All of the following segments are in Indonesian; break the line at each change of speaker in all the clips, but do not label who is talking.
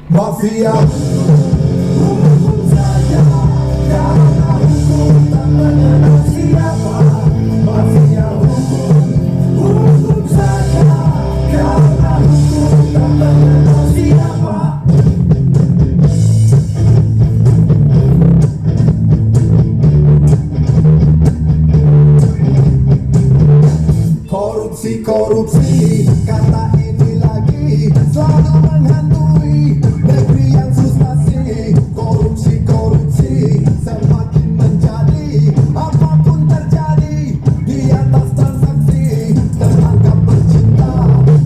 Mafia hukum saja, karena hukum tak mengenal siapa. Mafia hukum saja, karena hukum tak mengenal siapa. Korupsi, korupsi, kata ini lagi selalu menghantui negeri yang frustasi. Korupsi, korupsi, semakin menjadi apapun terjadi di atas transaksi. Tertangkap bercinta,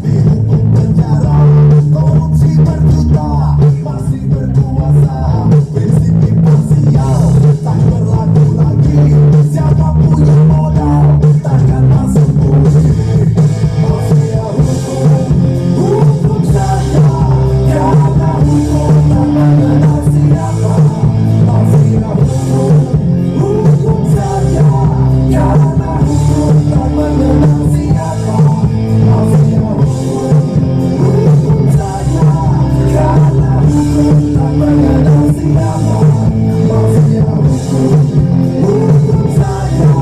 dihukum penjara. Korupsi berjuta, masih berkuasa. Prinsip imparsial tak berlaku lagi. Siapa punya modal takkan masuk bumi. Mafia hukum saja, karena hukum tak mengenal siapa. Mafia hukum saja, karena hukum tak mengenal siapa. Mafia hukum saja, karena hukum tak mengenal siapa. Mafia hukum saja,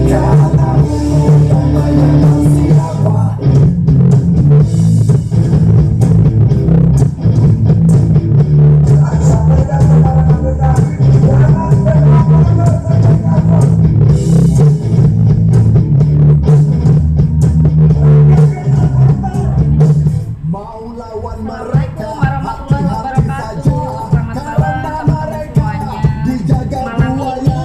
karena hukum tak mengenal siapa. Sampaikan kepada mereka, jangan mau lawan mereka.
Assalamualaikum warahmatullahi wabarakatuh. Selamat malam teman-teman semuanya.
Dijaga
Malam ini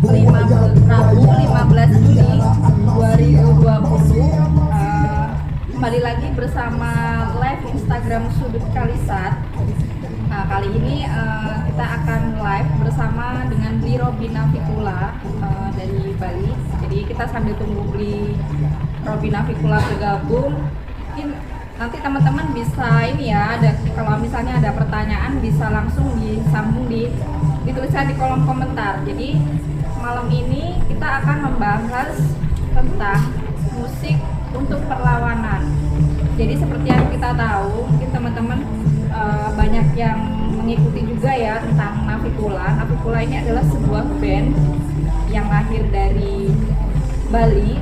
buaya,
Rabu 15 Juli 2020. Kembali lagi bersama live Instagram Sudut Kalisat. Nah, kali ini kita akan live bersama dengan Bli Robina Fikula dari Bali. Jadi kita sambil tunggu Bli Robina Fikula bergabung. Mungkin nanti teman-teman bisa ini ya, ada kalau misalnya ada pertanyaan bisa langsung disambung dituliskan di kolom komentar. Jadi malam ini kita akan membahas tentang musik untuk perlawanan. Jadi seperti yang kita tahu, mungkin teman-teman banyak yang mengikuti juga ya tentang Navikula. Navikula ini adalah sebuah band yang lahir dari Bali.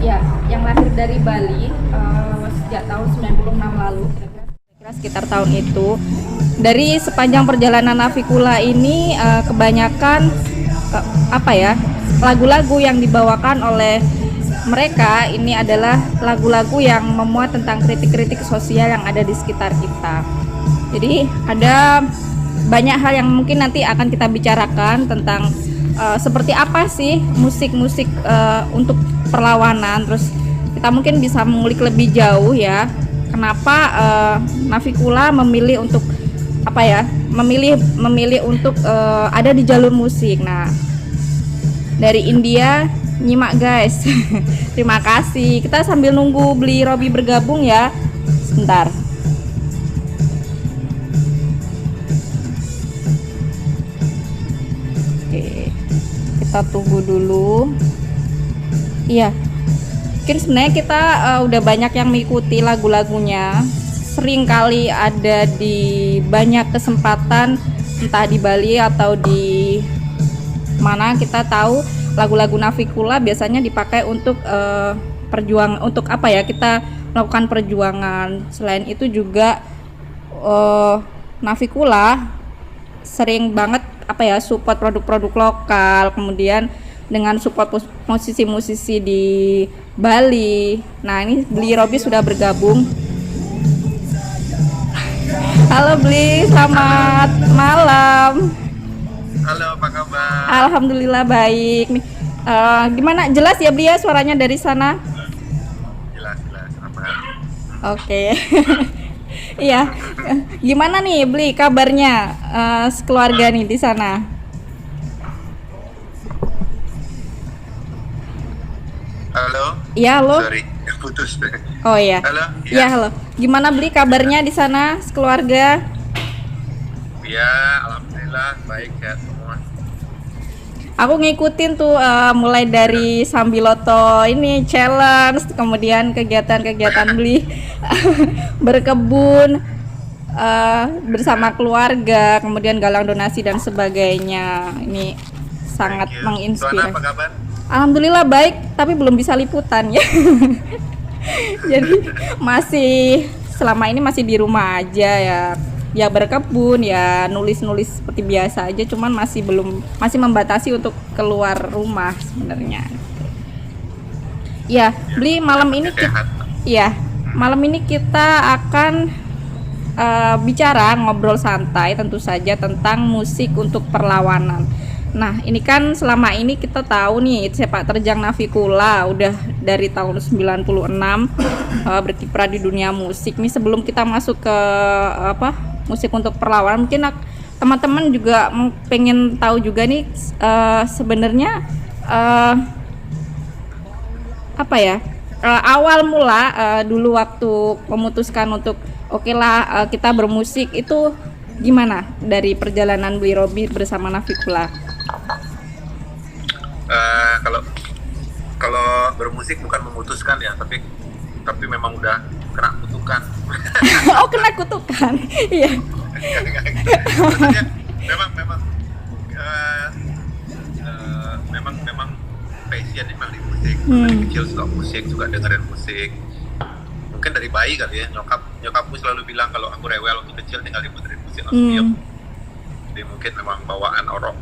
Ya, yang lahir dari Bali sejak tahun 96 lalu, kira-kira sekitar tahun itu. Dari sepanjang perjalanan Navikula ini kebanyakan lagu-lagu yang dibawakan oleh mereka ini adalah lagu-lagu yang memuat tentang kritik-kritik sosial yang ada di sekitar kita. Jadi ada banyak hal yang mungkin nanti akan kita bicarakan tentang seperti apa sih musik-musik untuk perlawanan. Terus kita mungkin bisa mengulik lebih jauh ya, kenapa Navikula memilih untuk memilih untuk ada di jalur musik. Nah, dari India, nyimak guys. Terima kasih. Kita sambil nunggu Bli Robi bergabung ya, sebentar. Oke, kita tunggu dulu. Iya, mungkin sebenarnya kita udah banyak yang mengikuti lagu-lagunya. Sering kali ada di banyak kesempatan, entah di Bali atau di mana. Kita tahu lagu-lagu Navikula biasanya dipakai untuk kita melakukan perjuangan. Selain itu juga Navikula sering banget support produk-produk lokal, kemudian dengan support musisi-musisi di Bali. Nah, ini Bli Robi sudah bergabung. Halo Bli, selamat malam.
Halo, apa kabar?
Alhamdulillah baik. Gimana, jelas ya Bli ya suaranya dari sana?
Jelas, aman.
Oke. Iya. Gimana nih Bli kabarnya sekeluarga nih di sana?
Halo?
Iya, halo.
Sorry, putus.
Oh iya.
Halo?
Iya, halo. Gimana Bli kabarnya di sana sekeluarga?
Ya, alhamdulillah baik ya semua.
Aku ngikutin tuh mulai dari Sambiloto ini challenge, kemudian kegiatan-kegiatan Bli berkebun. bersama keluarga, kemudian galang donasi dan sebagainya. Ini sangat
Thank you.
menginspirasi.
Tuan, apa kabar?
Alhamdulillah baik, tapi belum bisa liputan ya. Jadi masih selama ini masih di rumah aja ya. Ya berkebun, ya nulis-nulis seperti biasa aja, cuman masih membatasi untuk keluar rumah sebenarnya. Ya, beli malam ini
Sehat.
malam ini kita akan bicara ngobrol santai tentu saja tentang musik untuk perlawanan. Nah, ini kan selama ini kita tahu nih sepak terjang Navicula udah dari tahun 96 berkiprah di dunia musik. Nih sebelum kita masuk ke musik untuk perlawanan, mungkin teman-teman juga pengen tahu juga nih sebenarnya awal mula dulu waktu memutuskan untuk kita bermusik itu gimana dari perjalanan Bli Robi bersama Navicula?
Kalau bermusik bukan memutuskan ya, tapi memang udah kena kutukan.
Oh, kena kutukan. Iya.
Maksudnya memang passion memang di musik. Dari kecil suka musik, suka dengerin musik. Mungkin dari bayi kali ya, nyokapku selalu bilang kalau aku rewel waktu kecil tinggal diputerin musik langsung diam. Jadi mungkin memang bawaan orok.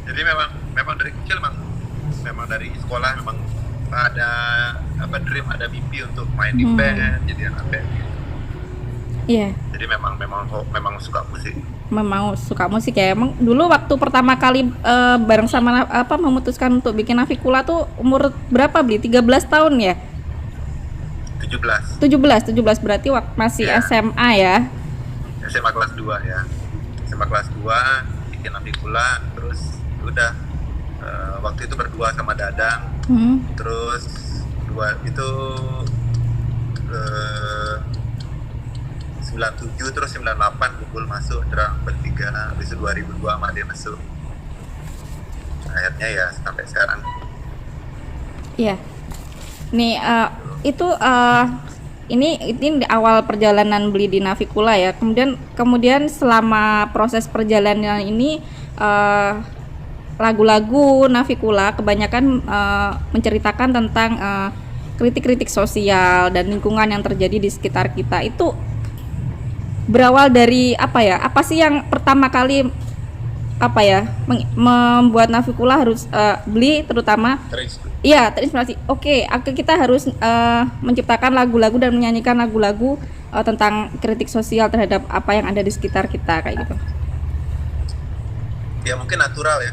Jadi memang dari kecil memang dari sekolah memang ada dream, ada mimpi untuk main di band, jadi anak band.
Iya.
Jadi memang suka musik.
Memang suka musik ya. Emang dulu waktu pertama kali bareng sama memutuskan untuk bikin Navicula tuh umur berapa, Bli? 13 tahun ya? 17 berarti waktu masih SMA ya.
SMA kelas 2 ya. SMA kelas 2 bikin Navicula, terus udah waktu itu berdua sama Dadang. Terus itu 97 terus 98 kumpul masuk drum bertiga, habis itu 2002 sama dia masuk. Akhirnya ya sampai sekarang.
Iya. Nih ini di awal perjalanan Bli di Navicula ya. Kemudian selama proses perjalanan ini lagu-lagu Navicula kebanyakan menceritakan tentang kritik-kritik sosial dan lingkungan yang terjadi di sekitar kita. Itu berawal dari apa sih yang pertama kali membuat Navicula harus Bli terutama terinspirasi. Kita harus menciptakan lagu-lagu dan menyanyikan lagu-lagu tentang kritik sosial terhadap apa yang ada di sekitar kita kayak gitu.
Ya mungkin natural ya.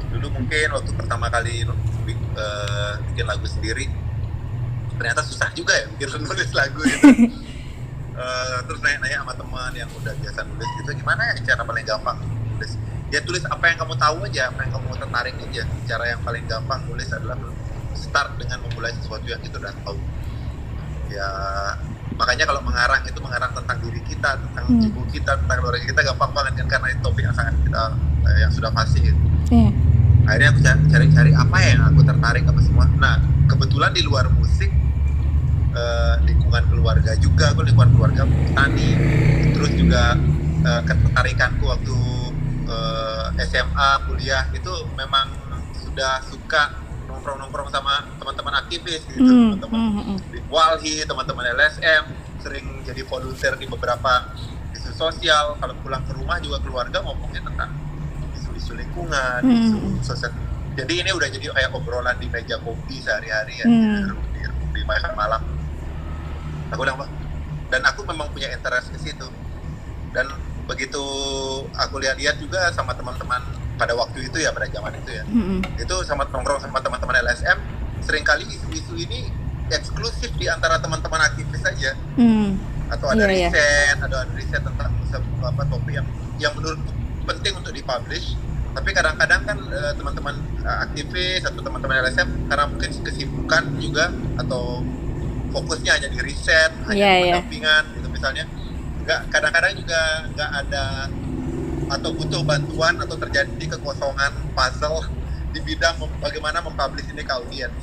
Dulu mungkin waktu pertama kali bikin lagu sendiri ternyata susah juga ya bikin nulis lagu gitu. Terus nanya sama teman yang udah biasa nulis gitu, gimana ya cara paling gampang nulis? Ya tulis apa yang kamu tahu aja, apa yang kamu tertarik aja. Cara yang paling gampang nulis adalah start dengan memulai sesuatu yang kita udah tahu. Ya makanya kalau mengarang itu mengarang tentang diri kita, tentang ibu kita, tentang keluarga kita gampang banget kan, karena itu topik yang sangat kita yang sudah pasti gitu. Akhirnya aku cari apa yang aku tertarik apa semua. Nah kebetulan di luar musik, lingkungan keluarga juga, aku lingkungan keluarga petani, terus juga ketertarikanku waktu SMA kuliah itu memang sudah suka nongkrong sama teman-teman aktivis gitu, teman-teman di Walhi, teman-teman LSM, sering jadi volunteer di beberapa isu sosial. Kalau pulang ke rumah juga keluarga ngomongnya tentang isu lingkungan, isu sosial. Jadi ini udah jadi kayak obrolan di meja kopi sehari-hari ya, di makan malam. Aku bilang, dan aku memang punya interest ke situ. Dan begitu aku lihat-lihat juga sama teman-teman pada waktu itu ya, pada zaman itu ya, itu sama nongkrong sama teman-teman LSM, seringkali isu-isu ini eksklusif di antara teman-teman aktivis saja. Atau ada riset tentang topik yang menurutku penting untuk dipublish. Tapi kadang-kadang kan teman-teman aktivis atau teman-teman LSM karena mungkin kesibukan juga atau fokusnya hanya di riset, hanya pendampingan gitu misalnya, kadang-kadang juga nggak ada atau butuh bantuan atau terjadi kekosongan puzzle di bidang bagaimana mempublish ini ke audiens.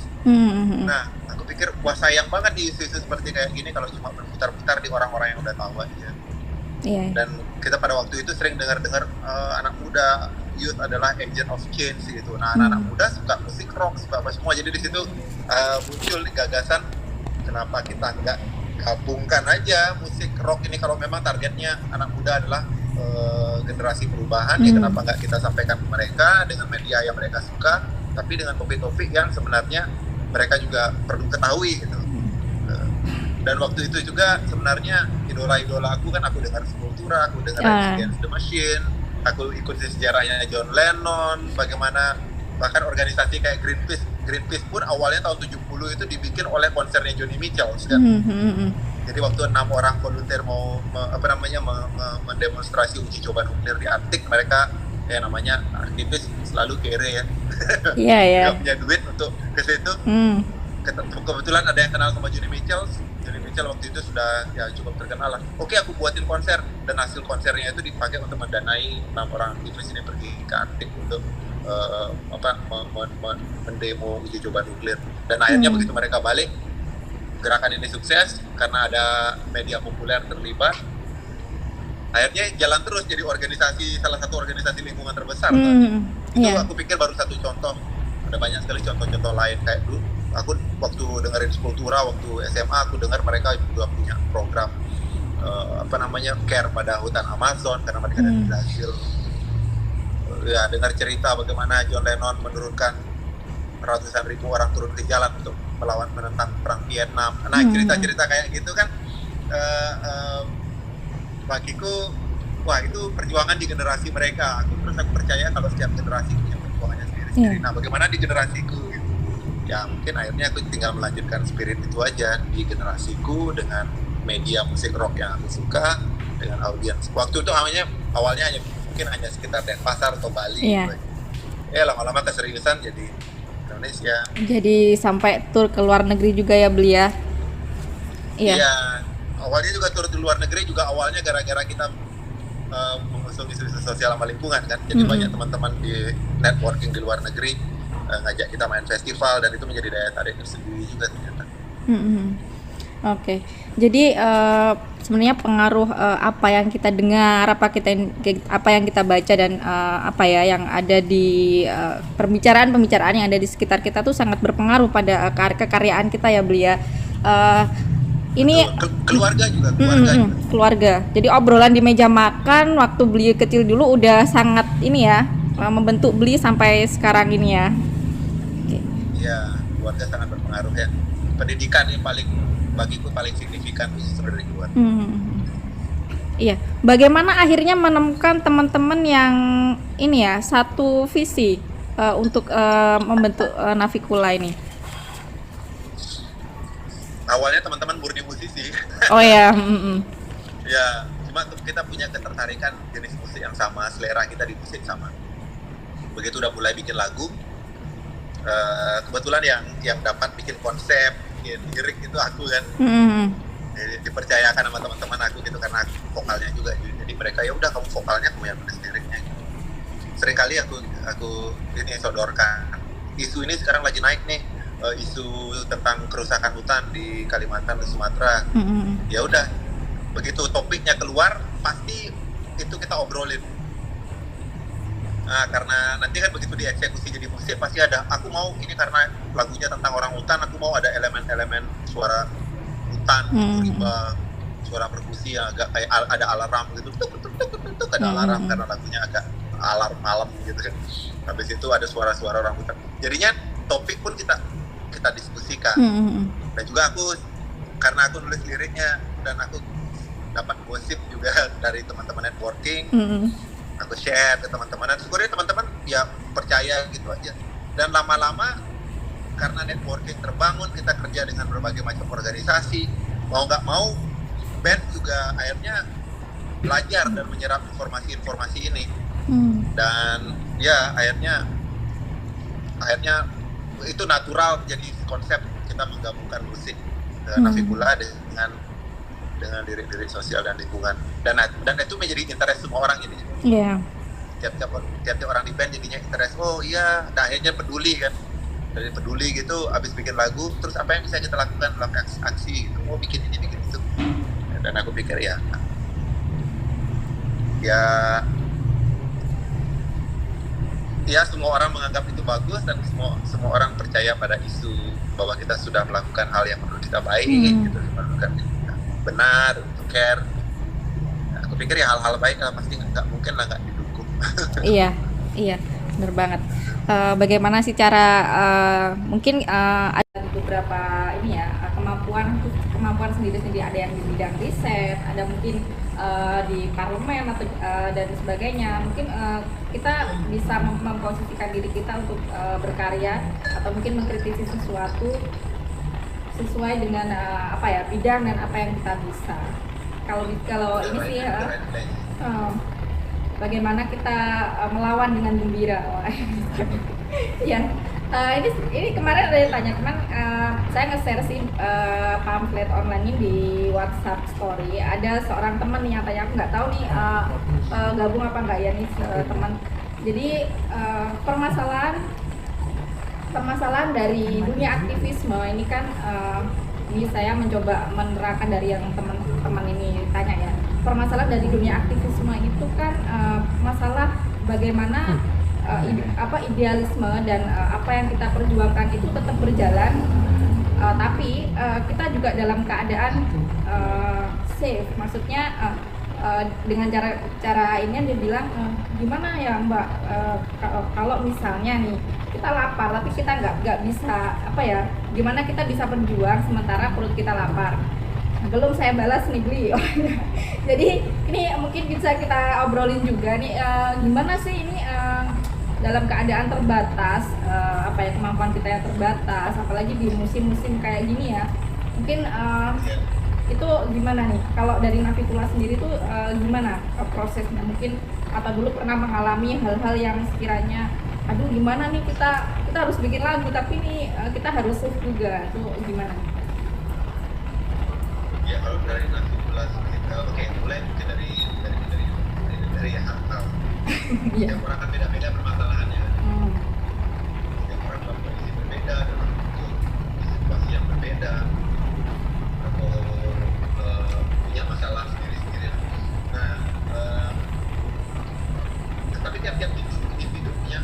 Nah, aku pikir wah sayang banget di isu-isu seperti kayak gini kalau cuma berputar-putar di orang-orang yang udah tahu aja.
Iya.
Dan kita pada waktu itu sering dengar-dengar anak muda, youth adalah agent of change gitu. Nah, anak-anak muda suka musik rock, suka apa semua. Jadi di situ muncul gagasan kenapa kita nggak gabungkan aja musik rock ini kalau memang targetnya anak muda adalah generasi perubahan, ya kenapa nggak kita sampaikan ke mereka dengan media yang mereka suka, tapi dengan topik-topik yang sebenarnya mereka juga perlu ketahui gitu. Dan waktu itu juga sebenarnya idola-idola aku kan aku dengar Sepultura, aku dengar Rage Against the Machine, aku ikuti sejarahnya John Lennon, bagaimana bahkan organisasi kayak Greenpeace pun awalnya tahun 70 itu dibikin oleh konsernya Joni Mitchell kan. Jadi waktu 6 orang volunteer mau mendemonstrasi uji coba nuklir di Arktik, mereka namanya aktivis selalu kere ya.
Iya.
Gak punya duit untuk ke situ. Kebetulan ada yang kenal sama Joni Mitchell. Joni Mitchell waktu itu sudah ya cukup terkenal lah. Oke, aku buatin konser, dan hasil konsernya itu dipakai untuk mendanai 6 orang aktivis ini pergi ke Arktik untuk mendemo uji coba nuklir. Dan akhirnya begitu mereka balik, gerakan ini sukses karena ada media populer terlibat. Akhirnya jalan terus jadi salah satu organisasi lingkungan terbesar. Itu aku pikir baru satu contoh. Ada banyak sekali contoh-contoh lain kayak dulu. Aku waktu dengerin Sepultura waktu SMA, aku dengar mereka juga punya program care pada hutan Amazon karena mereka ada berhasil. Ya, dengar cerita bagaimana John Lennon menurunkan ratusan ribu orang turun ke jalan untuk menentang perang Vietnam. Nah, cerita-cerita kayak gitu kan bagiku, wah itu perjuangan di generasi mereka. Aku percaya kalau setiap generasi punya perjuangannya sendiri-sendiri. Nah, bagaimana di generasiku gitu. Ya mungkin akhirnya aku tinggal melanjutkan spirit itu aja di generasiku dengan media musik rock yang aku suka, dengan audiens. Waktu itu awalnya hanya sekitar Denpasar atau Bali. Lama-lama keseriusan jadi Indonesia. Jadi
sampai tur ke luar negeri juga ya Beli ya?
Iya. Awalnya juga tur di luar negeri juga awalnya gara-gara kita mengusung isu-isu sosial sama lingkungan kan. Jadi banyak teman-teman di networking di luar negeri ngajak kita main festival, dan itu menjadi daya tarik tersendiri juga ternyata.
Oke. Jadi sebenarnya pengaruh apa yang kita dengar, apa yang kita baca, dan yang ada di pembicaraan yang ada di sekitar kita tuh sangat berpengaruh pada kekaryaan kita ya Beli ya. Ini
keluarga juga.
Keluarga. Jadi obrolan di meja makan waktu Beli kecil dulu udah sangat membentuk Beli sampai sekarang ini ya.
Iya, keluarga sangat berpengaruh ya. Pendidikan yang bagiku paling signifikan sebenarnya keluarga.
Iya. Bagaimana akhirnya menemukan teman-teman yang satu visi untuk membentuk Navikula ini?
Awalnya teman-teman murni musisi.
Oh ya.
Ya, cuma kita punya ketertarikan jenis musik yang sama, selera kita di musik sama. Begitu udah mulai bikin lagu, kebetulan yang dapat bikin konsep, bikin lirik itu aku kan. Jadi dipercayakan sama teman-teman aku gitu karena aku vokalnya juga. Jadi mereka ya udah kamu vokalnya, kamu yang nulis liriknya. Seringkali aku ini sodorkan. Isu ini sekarang lagi naik nih, isu tentang kerusakan hutan di Kalimantan dan Sumatera. Ya udah, begitu topiknya keluar pasti itu kita obrolin. Nah, karena nanti kan begitu dieksekusi jadi musik pasti ada, aku mau ini karena lagunya tentang orang hutan, aku mau ada elemen-elemen suara hutan, rimba, suara perkusi yang agak kayak ada alarm gitu, tuk ada alarm karena lagunya agak alarm malam gitu kan. Habis itu ada suara-suara orang hutan. Jadinya topik pun kita diskusikan. Dan juga karena aku nulis liriknya dan aku dapat gosip juga dari teman-teman networking. Aku share ke teman-teman, dan syukurnya teman-teman ya percaya gitu aja. Dan lama-lama karena networking terbangun, kita kerja dengan berbagai macam organisasi, mau nggak mau band juga akhirnya belajar dan menyerap informasi-informasi ini. Dan ya akhirnya itu natural jadi konsep kita menggabungkan musik Navikula dengan lirik-lirik sosial dan lingkungan, dan itu menjadi interest semua orang ini. Tiap orang di band jadinya interest. Oh iya, nah akhirnya peduli kan. dari peduli gitu, abis bikin lagu, terus apa yang bisa kita lakukan dalam aksi gitu, mau bikin ini bikin itu. Dan aku pikir ya ya semua orang menganggap itu bagus, dan semua orang percaya pada isu bahwa kita sudah melakukan hal yang menurut kita baik, gitu, melakukan benar, untuk care. Nah, aku pikir ya hal-hal baik lah pasti nggak mungkin lah nggak didukung.
Iya, bener banget. Bagaimana sih cara mungkin ada beberapa ini ya kemampuan sendiri-sendiri, ada yang di bidang riset, ada mungkin di parlemen atau dan sebagainya. Mungkin kita bisa memposisikan diri kita untuk berkarya atau mungkin mengkritisi sesuatu sesuai dengan bidang dan apa yang kita bisa. Kalau ini sih bagaimana kita melawan dengan gembira. Ya, ini kemarin ada yang tanya, saya nge-share sih pamflet online ini di WhatsApp story. Ada seorang teman yang tanya, aku nggak tahu nih gabung apa nggak ya nih teman. Jadi permasalahan dari dunia aktivisme ini kan ini saya mencoba menerangkan dari yang teman-teman ini tanya ya. Permasalahan dari dunia aktivisme itu kan masalah bagaimana idealisme dan apa yang kita perjuangkan itu tetap berjalan, tapi kita juga dalam keadaan safe. Maksudnya dengan cara ini dia bilang gimana ya Mbak, kalau misalnya nih kita lapar tapi kita nggak bisa gimana kita bisa berjuang sementara perut kita lapar. Belum saya balas nih beli. Jadi ini mungkin bisa kita obrolin juga nih, gimana sih ini dalam keadaan terbatas, kemampuan kita yang terbatas, apalagi di musim-musim kayak gini ya. Mungkin itu gimana nih? Kalau dari Navitullah sendiri tuh gimana prosesnya? Mungkin atau dulu pernah mengalami hal-hal yang sekiranya, aduh gimana nih kita harus bikin lagu tapi nih kita harus save juga, tuh gimana?
Ya kalau dari Navitullah, oke, mulai mungkin dari hal setiap orang kan beda-beda permasalahannya. Setiap orang dalam kondisi berbeda, dalam situasi yang berbeda, atau punya masalah sendiri-sendiri. Nah, tetapi tiap-tiap individu punya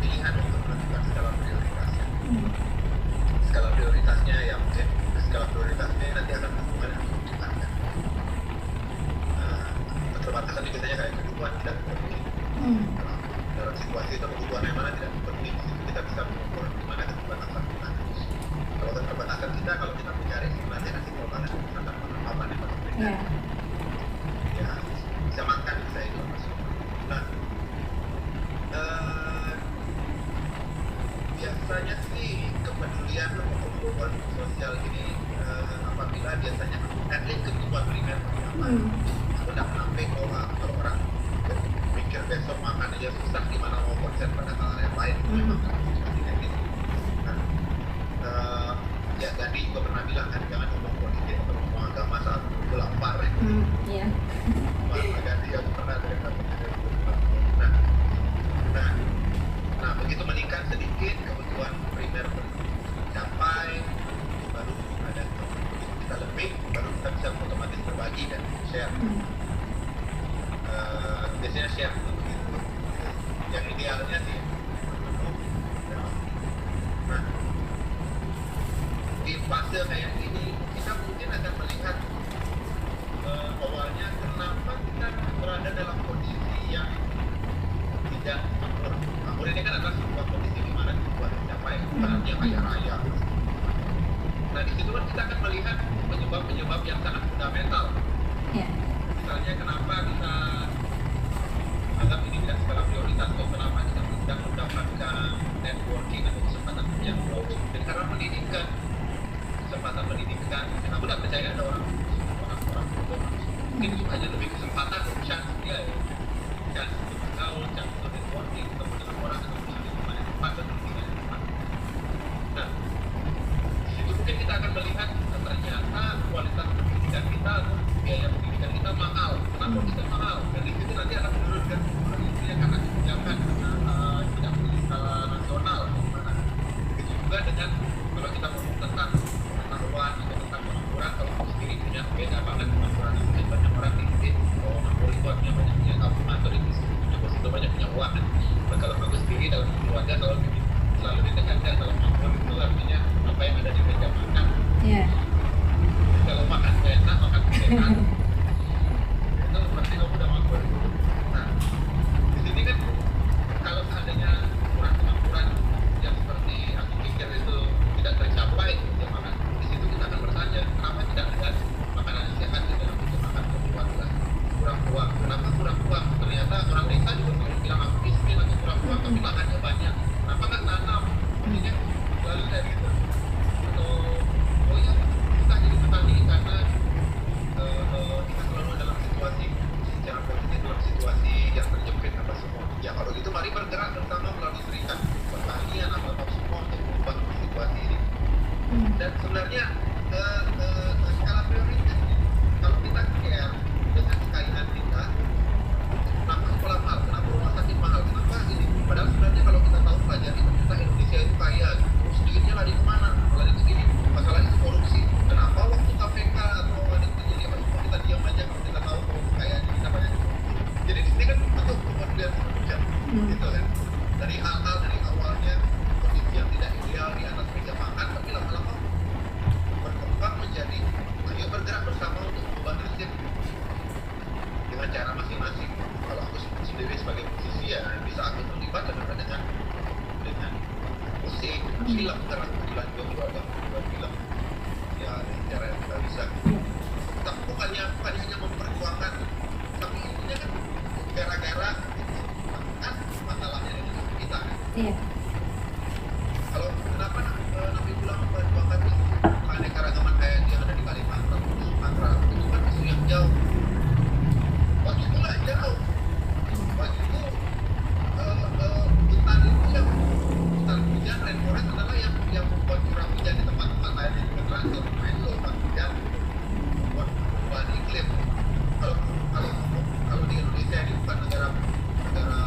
pilihan untuk menentukan skala prioritasnya. Skala prioritasnya ya mungkin skala prioritasnya nanti akan berhubungan dengan kebutuhan. Keterbatasan ini biasanya kayak kebutuhan tidak terpenuhi. Dalam situasi itu kebutuhan yang mana tidak terpenuhi, kita bisa mengukur di mana keterbatasan kita. Kalau keterbatasan kita, kalau kita mencari sebenarnya nanti kalau mana misalkan apa yang harus berikan, ya bisa makan, bisa itu masuk. Nah, biasanya sih kepedulian atau kebutuhan sosial ini apabila biasanya handling kebutuhan primer pertama, aku tidak menampik kalau orang pikir besok makan aja susah, gimana mau konsen pada hal yang lain. Memang kan seperti kayak gitu. Nah, ya Gandhi juga pernah bilang kan, jangan ngomong politik atau ngomong agama saat itu lapar.
Iya.
Mas Gandhi yang pernah dengar. Nah, begitu meningkat sedikit kebutuhan primer tercapai, baru ada kita lebih, baru kita bisa otomatis berbagi dan share. Biasanya share begitu. Yang idealnya sih. Nah, di fase kayak ini kita mungkin akan melihat awalnya kenapa kita berada dalam kondisi yang tidak makmur. Makmur ini kan adalah sebuah kondisi di mana sebuah tercapai, bukan artinya kaya raya. Nah, di situ kita akan melihat penyebab-penyebab yang sangat fundamental. Misalnya kenapa kita anggap ini tidak skala prioritas, atau kenapa kita tidak mendapatkan networking atau kesempatan yang bagus. Dan karena pendidikan, kesempatan pendidikan, aku tidak percaya ada orang mungkin itu hanya lebih kesempatan, chance dia ya, chance untuk bergaul, chance untuk networking, ketemu dengan orang, ketemu dengan lingkungan yang tepat dan pendidikan yang tepat. Nah, itu mungkin kita akan melihat ternyata kualitas pendidikan kita atau biaya pendidikan kita mahal. Kenapa bisa mahal? Dan di situ nanti akan menurunkan itu ya, karena kebijakan tidak menjadi skala nasional, juga dengan kalau kita ngomong tentang pengetahuan atau tentang pengangguran, kalau aku sendiri punya beda banget pengangguran. Mungkin banyak orang di oh nganggur itu artinya banyak punya tabungan atau di deposito banyak punya uang kan. Nah, kalau aku sendiri dalam keluarga kalau selalu ditekankan kalau nganggur itu artinya apa yang ada di meja makan.
Iya.
Kalau makan enak, makan enak, itu berarti kamu udah nganggur. Nah, di sini kan kalau seandainya ukuran-ukuran yang seperti aku pikir itu tidak tercapai, ya maka di situ kita akan bertanya kenapa tidak ada makanan sehat di dalam itu makan keluarga. Kurang uang, kenapa kurang uang? Ternyata orang desa juga kalau bilang aku miskin atau kurang uang, tapi lahannya banyak. Kenapa nggak tanam? Maksudnya selalu dari itu. Atau oh ya kita jadi petani karena kita selalu dalam situasi secara positif, dalam situasi yang terjepit apa semua. Ya kalau gitu mari bergerak bersama melalui serikat pertanian apa semua untuk mengubah situasi ini. Dan sebenarnya skala prioritas kalau kita care dengan kekayaan kita, kenapa sekolah mahal, kenapa rumah sakit mahal, kenapa ini? Padahal sebenarnya kalau kita tahu pelajari pemerintah Indonesia itu kaya, terus duitnya lari kemana? Lari ke sini, masalah itu korupsi. Kenapa waktu KPK atau ada terjadi apa semua kita diam aja kalau kita tahu bahwa kekayaan kita banyak? Jadi di sini kan untuk kemudian macam gitu kan. Dari hal-hal dari awalnya kondisi yang tidak ideal di atas meja makan, tapi lama-lama berkembang menjadi ayo bergerak bersama untuk mengubah nasib dengan cara masing-masing. Kalau aku sendiri sebagai musisi ya bisa aku terlibat dengan musik, film, karena kebetulan juga buat film ya cara yang kita bisa. Tapi bukannya hanya memperjuangkan, tapi intinya kan gara-gara kan masalahnya dengan kita kan.
Iya.
Kalau kenapa Nabi bilang memperjuangkan keanekaragaman kayak yang ada di Kalimantan, Sumatera, itu kan isu yang jauh. Waktu itu nggak jauh. Waktu itu hutan itu yang hutan hujan, rainforest adalah yang membuat curah hujan di tempat-tempat lain yang juga terasa. Nah itu hutan hujan membuat perubahan iklim. Kalau di Indonesia ini bukan negara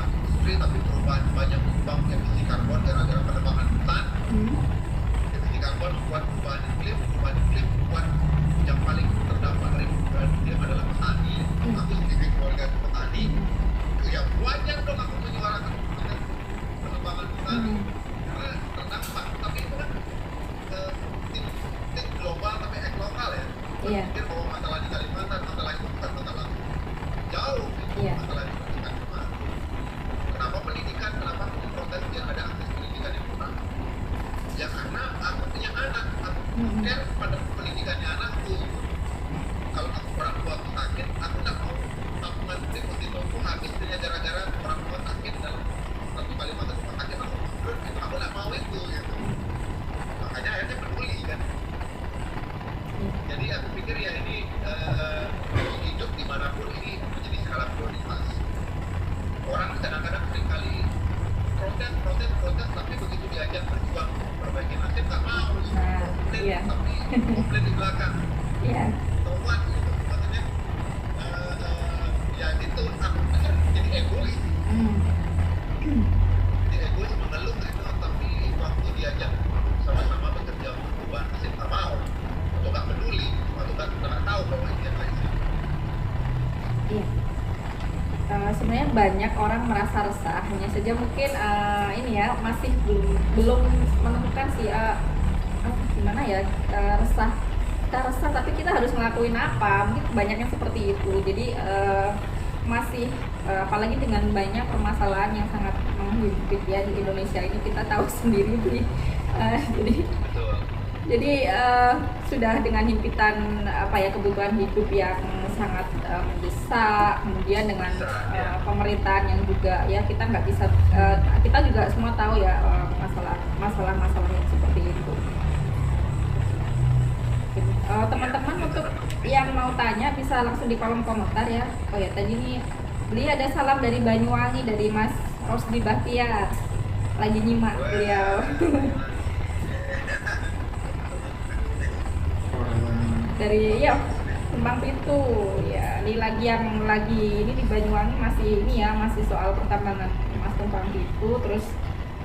industri tapi perubahan banyak menyumbang emisi karbon gara-gara penebangan hutan. Emisi karbon membuat perubahan iklim membuat yang paling terdampak dari perubahan iklim adalah petani. Aku sendiri keluarga petani. Ya wajar dong aku menyuarakan penebangan hutan karena terdampak. Tapi itu kan tim global tapi lokal ya.
Iya.
Pikir bahwa masalah di Kalimantan, masalah itu bukan masalah jauh, itu
Iya.
masalah di pendidikan cuma. Kenapa pendidikan? Kenapa aku protes biar ada akses pendidikan yang kurang? Ya karena aku punya anak, aku care pada pendidikannya anakku. Kalau aku orang tua aku sakit, aku nggak mau tabungan deposito aku habis hanya gara-gara orang tua sakit dalam satu kali masuk rumah sakit aku mundur, itu aku nggak mau itu gitu. Makanya akhirnya peduli kan. Jadi aku pikir ya ini hidup dimanapun ini menjadi skala prioritas. Orang kadang-kadang seringkali protes, tapi begitu diajak berjuang perbaiki nasib nggak mau. Komplain,
iya.
tapi komplain di belakang.
Iya.
Tomat gitu, maksudnya ya itu aku pikir jadi egois. Jadi egois mengeluh itu, tapi waktu diajak sama-sama bekerja untuk perubahan nasib nggak mau. Atau nggak peduli, atau nggak tahu bahwa ini yang lain.
Iya. Sebenarnya banyak orang merasa resah, hanya saja mungkin ini ya masih belum menemukan sih gimana ya resah. Kita resah tapi kita harus ngelakuin apa? Mungkin banyak yang seperti itu. Jadi masih apalagi dengan banyak permasalahan yang sangat menghimpit ya di Indonesia ini, kita tahu sendiri. Jadi sudah dengan himpitan kebutuhan hidup yang sangat mendesak, kemudian dengan pemerintahan yang juga ya kita nggak bisa kita juga semua tahu ya masalah yang seperti itu. Teman-teman untuk yang mau tanya bisa langsung di kolom komentar ya. Oh ya tadi nih beli ada salam dari Banyuwangi dari Mas Rosdi Bahtiar, lagi nyimak beliau. Dari Kembang Pitu ya, ini lagi di Banyuwangi masih soal pertambangan emas Kembang Pitu, terus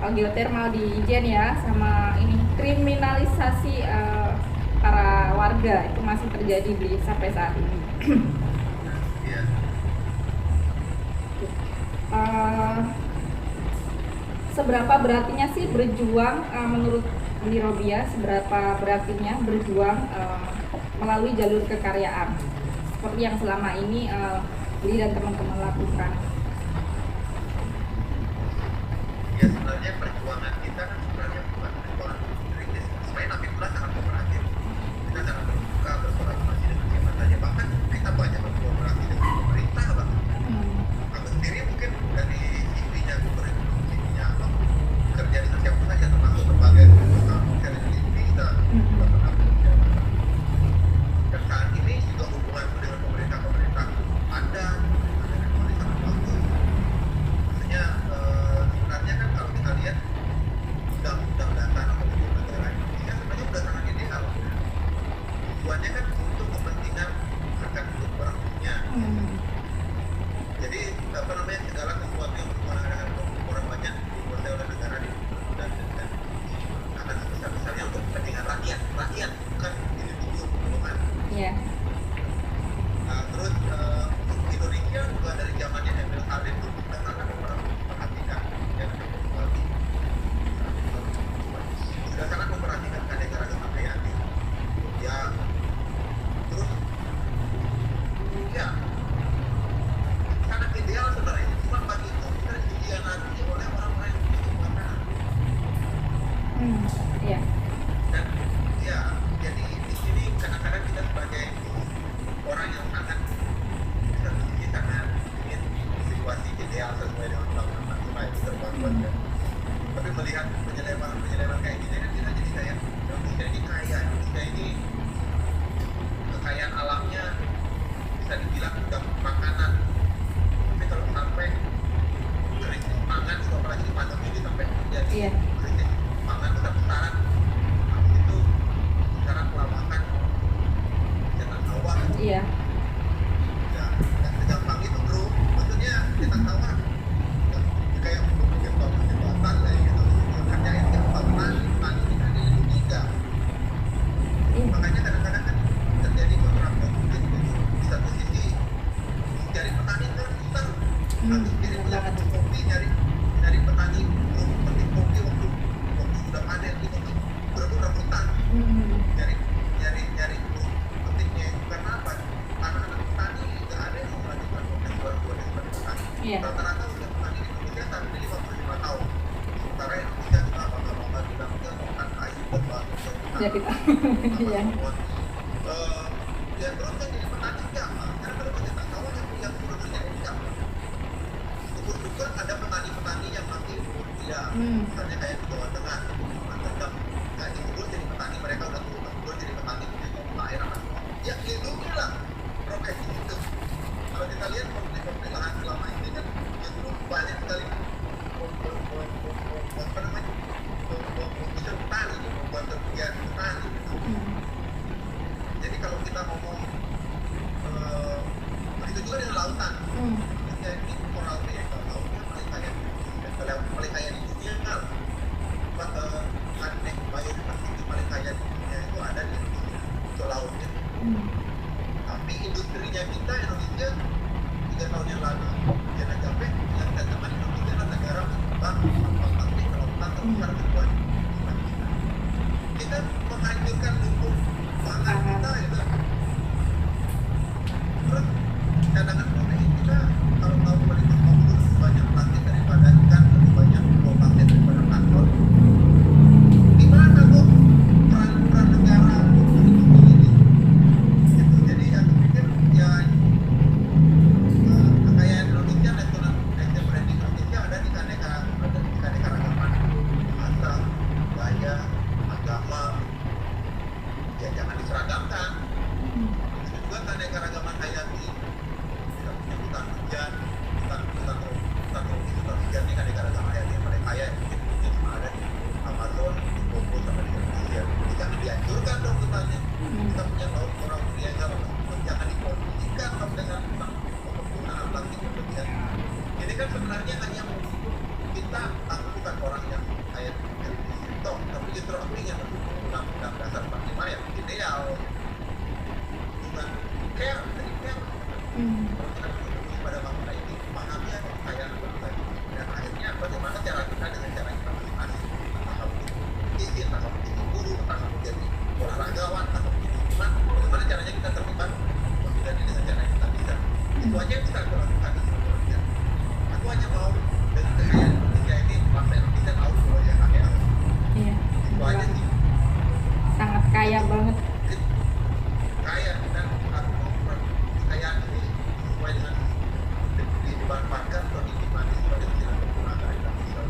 geotermal di Ijen ya, sama ini kriminalisasi para warga itu masih terjadi sampai saat ini.
Iya.
Seberapa berartinya sih berjuang menurut Andi Robia, seberapa berartinya berjuang melalui jalur kekaryaan seperti yang selama ini Lee dan teman-teman lakukan?
Ya sebenarnya perjuangan kita kan sebenarnya bukan perjuangan kritis. Sebenarnya Nabi Mullah sangat kooperatif. Kita sangat terbuka berkolaborasi dengan siapa saja. Bahkan kita banyak berkolaborasi dengan pemerintah, Bang. Aku sendiri mungkin dari CV-nya gubernur, CV-nya apa, kerja dengan siapa saja termasuk lembaga dari TV kita pernah bekerja. Dan saat ini juga hubungan dengan pemerintah ada sangat bagus. Maksudnya sebenarnya kan kalau kita lihat undang-undang dasar atau hukum negara Indonesia sebenarnya sudah sangat ideal. Tujuannya kan untuk kepentingan akan hidup orang dunia. Jadi apa namanya segala sesuatu yang berhubungan dengan orang banyak dikuasai oleh negara dan akan sebesar-besarnya untuk kepentingan rakyat bukan individu golongan.
Iya.
Terus untuk Indonesia juga dari zamannya Emil Salim itu kita sangat memperhatikan ya sudah sangat memperhatikan keanekaragaman hayati ya. Terus ya sangat ideal sebenarnya, cuma bagi itu kita dikhianati oleh orang-orang yang begitu makanan.
Iya.
Dan ya jadi di sini kadang-kadang kita sebagai orang yang sangat satu sisi sangat ingin situasi ideal sesuai dengan undang-undang supaya itu terbangun kan. Tapi melihat penyelewengan kayak gini kan kita jadi kayak Indonesia ini kaya, Indonesia ini kekayaan alamnya bisa dibilang udah makanan. Tapi kalau sampai krisis pangan, apalagi di pandemi ini sampai terjadi
Iya.
krisis pangan besar-besaran, itu sekarang pelawakan cetak sawah.
Iya.
Ya, nggak segampang itu bro. Maksudnya cetak sawah kayak bikin bangun jembatan kayak gitu. Kerjain gampang, petani ini kan dilindungi nggak? Makanya kadang-kadang kan terjadi kontraproduktif gitu. Di satu sisi cari petani kan susah. Nanti jadi punya kebun kopi nyari petani belum petik kopi waktu sudah panen itu berebut rebutan. Nyari petiknya itu karena apa? Anak-anak petani nggak ada yang mau melanjutkan proses jual-jual sebagai petani.
Iya.
Rata-rata usia petani di Indonesia saat ini 55 tahun. Sementara Indonesia juga bangga-bangga bilang kita makan kayu dan batu.
Jadi iya.
Ya terus kan jadi petani siapa? Karena kalau kita tahu yang produknya itu siapa? Syukur-syukur ada petani-petani yang masih tidak, misalnya kayak di Jawa Tengah, tetap nggak diurus jadi petani, mereka udah turun jadi petani di air apa semua. Ya lindungilah profesi itu. Kalau kita lihat konflik lahan selama ini kan justru banyak sekali apa namanya usaha petani, membuat kerugian petani. Jadi kalau kita ngomong begitu juga dengan lautan. Indonesia ini moralnya ya kalau lautnya paling kaya di dunia. Kalau paling kaya di dunia kan mayoritas itu paling kaya di dunia itu ada di Indonesia, itu lautnya. Tapi industrinya kita Indonesia 3 tahun yang lalu Jangan sampai yang teman Indonesia adalah negara berkembang fantastik kelautan terbesar kedua di dunia. Kita menghancurkan lumbung pangan kita itu. Terus cadangan protein kita kalau tahu politik lebih banyak plastik daripada ikan, lebih banyak plastik daripada kantor. Di mana kok peran negara untuk melindungi ini? Gitu. Jadi ya saya pikir ya kekayaan Indonesia, national branding Indonesia ada di keanekaragaman bahasa, budaya, agama. Ya jangan diseragamkan. Itu juga keanekaragaman hayati. Kita punya hutan hujan, hutan hujan ini keanekaragaman hayati yang paling kaya mungkin cuma ada di Amazon, di Kongo sama di Indonesia. Jadi jangan dihancurkan dong hutannya. Kita punya laut orang dunia jangan dipolusikan dengan penggunaan plastik berlebihan. Ini kan sebenarnya hanya kita bukan orang yang kayak tapi justru aku yang mendukung undang-undang dasar 45 ya ideal. Bukan care, jadi care.
Hmm.
Kalau kita peduli pada bangsa ini, pahami ya kekayaan bangsa ini. Dan akhirnya bagaimana cara kita dengan cara kita masing-masing. Entah kamu jadi entah kamu jadi guru, entah kamu jadi olahragawan, entah kamu jadi iman, bagaimana caranya kita terlibat pemilihan ini dengan cara yang kita bisa. Itu aja yang bisa aku lakukan di Indonesia. Aku hanya mau dengan kekayaan Indonesia ini, bangsa Indonesia tahu bahwa ya kaya.
Iya.
Itu aja sih.
Sangat kaya banget.
Kaya dan aku mau kekayaan ini sesuai dengan dimanfaatkan atau dinikmati sebagai jalan berguna dari bangsa.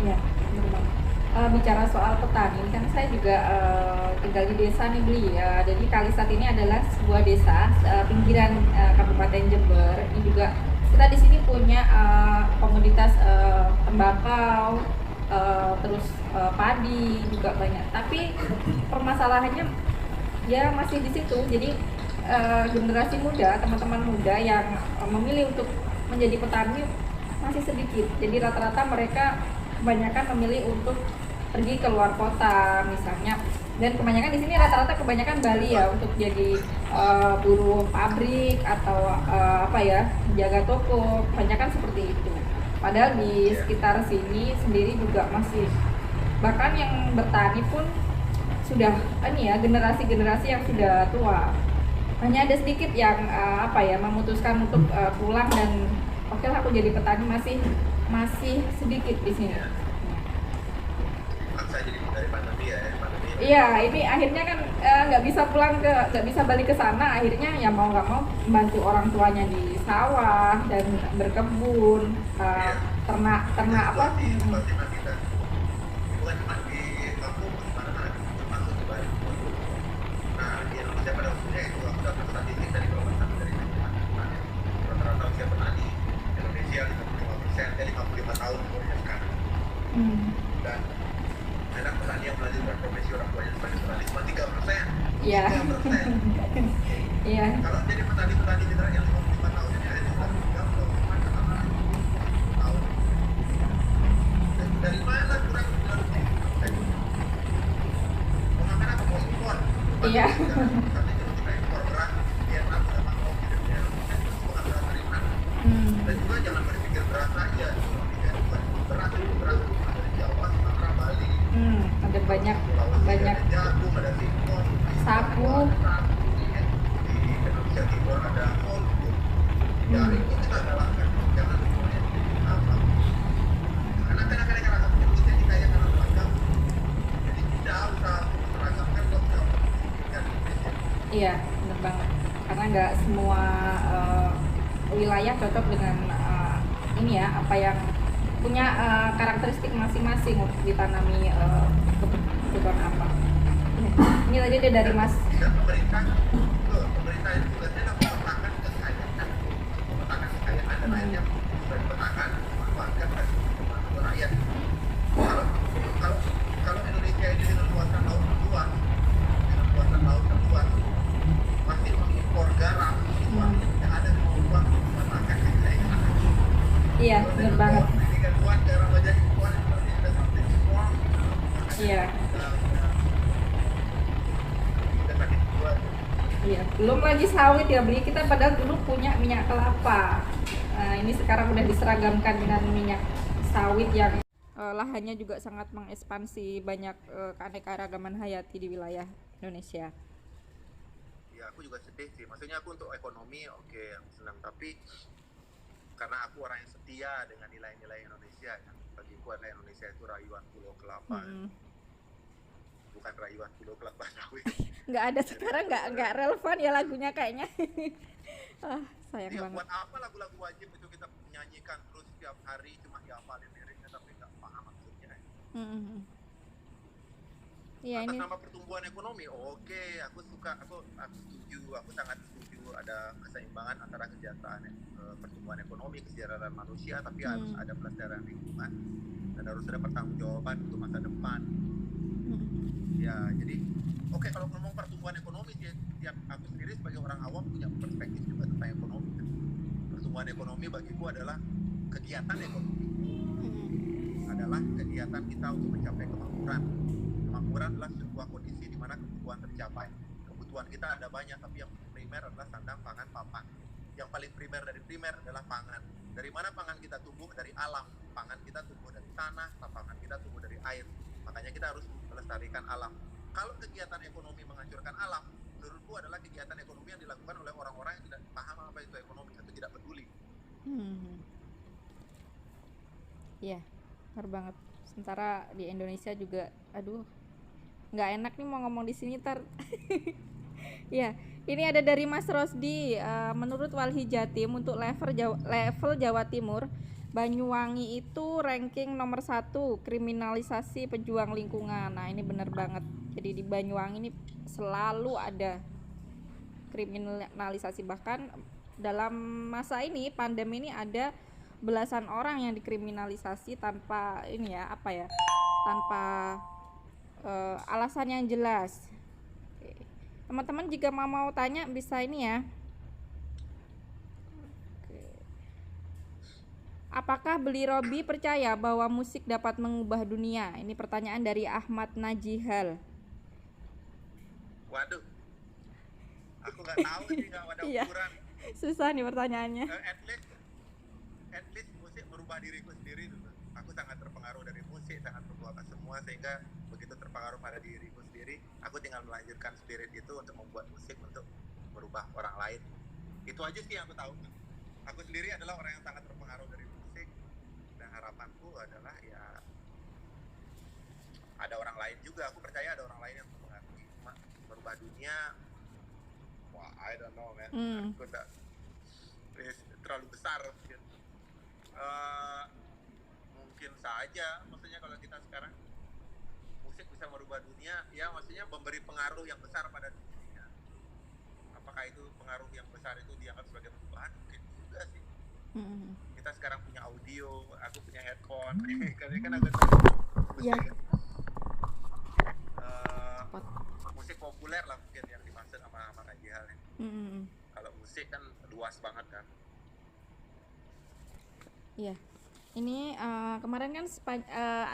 Iya, benar banget. Bicara soal petani, kan saya juga tinggal di desa nih Bli. Jadi Kalisat ini adalah sebuah desa pinggiran Kabupaten Jember. Ini juga kita di sini punya komoditas tembakau, terus padi juga banyak. Tapi permasalahannya ya masih di situ. Jadi generasi muda, teman-teman muda yang memilih untuk menjadi petani masih sedikit. Jadi rata-rata mereka kebanyakan memilih untuk pergi ke luar kota misalnya, dan kebanyakan di sini rata-rata kebanyakan Bali ya untuk jadi buruh pabrik atau apa ya, jaga toko, kebanyakan seperti itu. Padahal di sekitar sini sendiri juga masih, bahkan yang bertani pun sudah ini ya, generasi-generasi yang sudah tua. Hanya ada sedikit yang apa ya, memutuskan untuk pulang dan oke lah aku jadi petani, masih sedikit di sini.
Maksa jadi dari pandemi ya, pandemi.
Iya, ini akhirnya kan nggak bisa balik ke sana. Akhirnya ya mau nggak mau membantu orang tuanya di sawah dan berkebun, ternak apa?
Situasi kita bukan cuma di kampung, mana-mana termasuk di Bali. Nah, di Indonesia pada umumnya itu aku dapat statistik dari Bapak Satu dari petani. Rata-rata usia petani Indonesia 55%, jadi 55 tahun umurnya sekarang. Dan anak petani yang melanjutkan profesi orang tuanya sebagai petani cuma 3%.
Iya.
3%.
Iya.
Kalau jadi petani-petani generasi yang 55 tahun ini hanya sudah 30 tahun. Dan dari mana kurang mengamen apa mau impor?
Iya.
Karena kita impor beras Vietnam sama kopi dan itu bukan beras dari mana. Dan juga jangan berpikir beras saja. Beras itu ada di Jawa, Sumatera, Bali.
Ada banyak
Ada jagung, ada singkong,
sagu.
di Indonesia Timur ada kolbu. Ya itu kita galakkan. Jangan semuanya apa. Karena kadang-kadang ragam Indonesia kita yang karena beragam. Jadi tidak usah meragamkan kok tidak Indonesia.
Iya, benar banget. Karena nggak semua wilayah cocok dengan ini ya, apa yang punya karakteristik masing-masing untuk ditanami kebutuhan apa. Ini tadi ada dari Mas.
Dan pemerintah itu tugasnya adalah memetakan kekayaan dan lainnya sudah dipetakan, memanfaatkan dan membantu rakyat. Kalau Indonesia ini dengan luasan laut terluas, masih mengimpor garam, itu artinya ada kemampuan untuk memetakan kekayaan.
Iya, benar banget.
Ini kan kuat garam aja impor, seperti ada sampai impor.
Iya. Iya, belum lagi sawit ya Beli. Kita padahal dulu punya minyak kelapa. Nah, ini sekarang udah diseragamkan dengan minyak sawit yang lahannya juga sangat mengekspansi banyak keanekaragaman hayati di wilayah Indonesia.
Ya aku juga sedih sih. Maksudnya aku untuk ekonomi oke, aku senang, tapi karena aku orang yang setia dengan nilai-nilai Indonesia, yang bagiku adalah Indonesia itu rayuan pulau kelapa. Bukan rayuan pulau kelapa sawit.
Nggak ada sekarang, nggak relevan ya lagunya kayaknya. Sayang
Iya,
banget.
buat apa lagu-lagu wajib itu kita nyanyikan terus setiap hari cuma dihafalin liriknya tapi nggak paham maksudnya.
Iya,
Atas
ini
nama pertumbuhan ekonomi, oke, aku setuju, aku sangat setuju ada keseimbangan antara kesejahteraan pertumbuhan ekonomi, kesejahteraan manusia, tapi harus ada pelestarian lingkungan dan harus ada pertanggungjawaban untuk masa depan. Ya, jadi oke, kalau ngomong pertumbuhan ekonomi, tiap aku sendiri sebagai orang awam punya perspektif juga tentang ekonomi. Pertumbuhan ekonomi bagiku adalah kegiatan ekonomi. adalah kegiatan kita untuk mencapai kemakmuran. Kemakmuran adalah sebuah kondisi di mana kebutuhan tercapai. Kebutuhan kita ada banyak, tapi yang primer adalah sandang, pangan, papan. Yang paling primer dari primer adalah pangan. Dari mana pangan kita tumbuh? Dari alam. Pangan kita tumbuh dari tanah, pangan kita tumbuh dari air. Makanya kita harus melestarikan alam. Kalau kegiatan ekonomi menghancurkan alam, menurutku adalah kegiatan ekonomi yang dilakukan oleh orang-orang yang tidak paham apa itu ekonomi atau tidak peduli.
Iya, benar banget. Sementara di Indonesia juga, aduh, nggak enak nih mau ngomong di sini tar. Ya, ini ada dari Mas Rosdi. Menurut Walhi Jatim untuk level Jawa Timur, Banyuwangi itu ranking nomor 1 kriminalisasi pejuang lingkungan. Nah ini benar banget. Jadi di Banyuwangi ini selalu ada kriminalisasi, bahkan dalam masa ini pandemi ini ada belasan orang yang dikriminalisasi tanpa ini ya apa ya tanpa alasan yang jelas. Oke. Teman-teman jika mau tanya bisa ini ya. Oke. Apakah Beli Robi percaya bahwa musik dapat mengubah dunia? Ini pertanyaan dari Ahmad Najihal.
Waduh, aku nggak tahu sih, nggak ada
Iya.
ukuran.
Susah nih pertanyaannya.
At least musik merubah diriku sendiri dulu. Aku sangat terpengaruh dari musik, sangat berbuat semua, sehingga begitu terpengaruh pada diriku sendiri, aku tinggal melanjutkan spirit itu untuk membuat musik untuk merubah orang lain. Itu aja sih yang aku tahu. Aku sendiri adalah orang yang sangat terpengaruh dari musik, dan harapanku adalah ya ada orang lain juga. Aku percaya ada orang lain yang mempengaruhi. Cuma merubah dunia, wah, I don't know man. Aku tak, terlalu besar mungkin. Mungkin saja, maksudnya kalau kita sekarang musik bisa merubah dunia, ya maksudnya memberi pengaruh yang besar pada dunia. Apakah itu pengaruh yang besar itu dianggap sebagai perubahan? Mungkin juga sih. Kita sekarang punya audio, aku punya headphone, karena kan agak musik.
Ya.
Musik populer lah mungkin yang dimaksud sama Najihal. Kalau musik kan luas banget kan.
Iya. Ini kemarin kan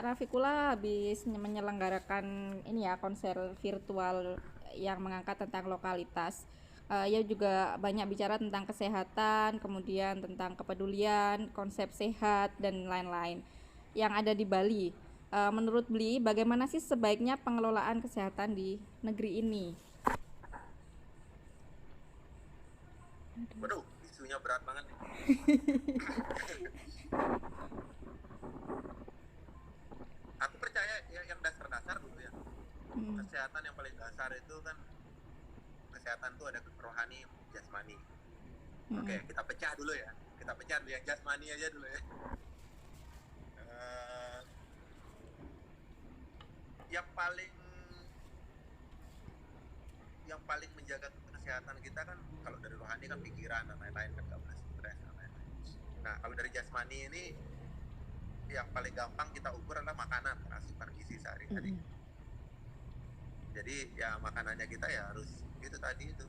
Rafikula habis menyelenggarakan ini ya konser virtual yang mengangkat tentang lokalitas. Ia juga banyak bicara tentang kesehatan, kemudian tentang kepedulian, konsep sehat dan lain-lain yang ada di Bali. Menurut Bli, bagaimana sih sebaiknya pengelolaan kesehatan di negeri ini?
Waduh, isunya berat banget nih. Aku percaya ya, yang dasar-dasar dulu ya. Kesehatan yang paling dasar itu kan kesehatan tuh ada rohani, jasmani. Oke, kita pecah dulu ya. Kita pecah dulu yang jasmani aja dulu ya. Yang paling menjaga kesehatan kita kan kalau dari rohani kan pikiran dan lain-lain kan, nggak boleh stres dan lain-lain. Nah kalau dari jasmani ini yang paling gampang kita ukur adalah makanan, asupan gizi sehari-hari. Jadi ya makanannya kita ya harus itu tadi itu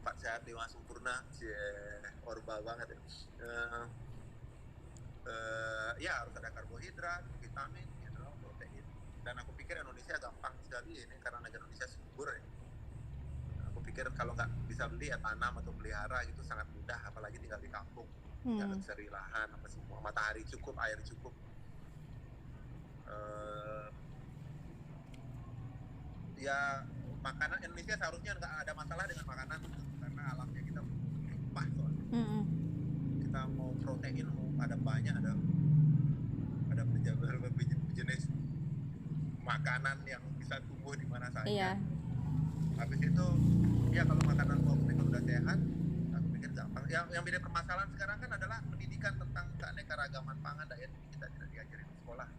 4 sehat 5 sempurna, orba banget ya. Ya harus ada karbohidrat, vitamin, mineral, protein. Dan aku pikir Indonesia gampang sekali ini karena negara Indonesia subur ya. Aku pikir kalau nggak bisa beli ya tanam atau pelihara gitu sangat mudah, apalagi tinggal di kampung. Nggak luxury lahan apa semua, matahari cukup, air cukup. Ya makanan Indonesia seharusnya nggak ada masalah dengan makanan karena alamnya kita limpah soalnya. Kita mau protein mau ada banyak, ada berbagai jenis makanan yang bisa tumbuh di mana saja.
Iya.
Habis itu ya kalau makanan kita udah sehat, aku pikir gampang. Yang beda permasalahan sekarang kan adalah pendidikan tentang keanekaragaman pangan, diet kita tidak diajarin di sekolah.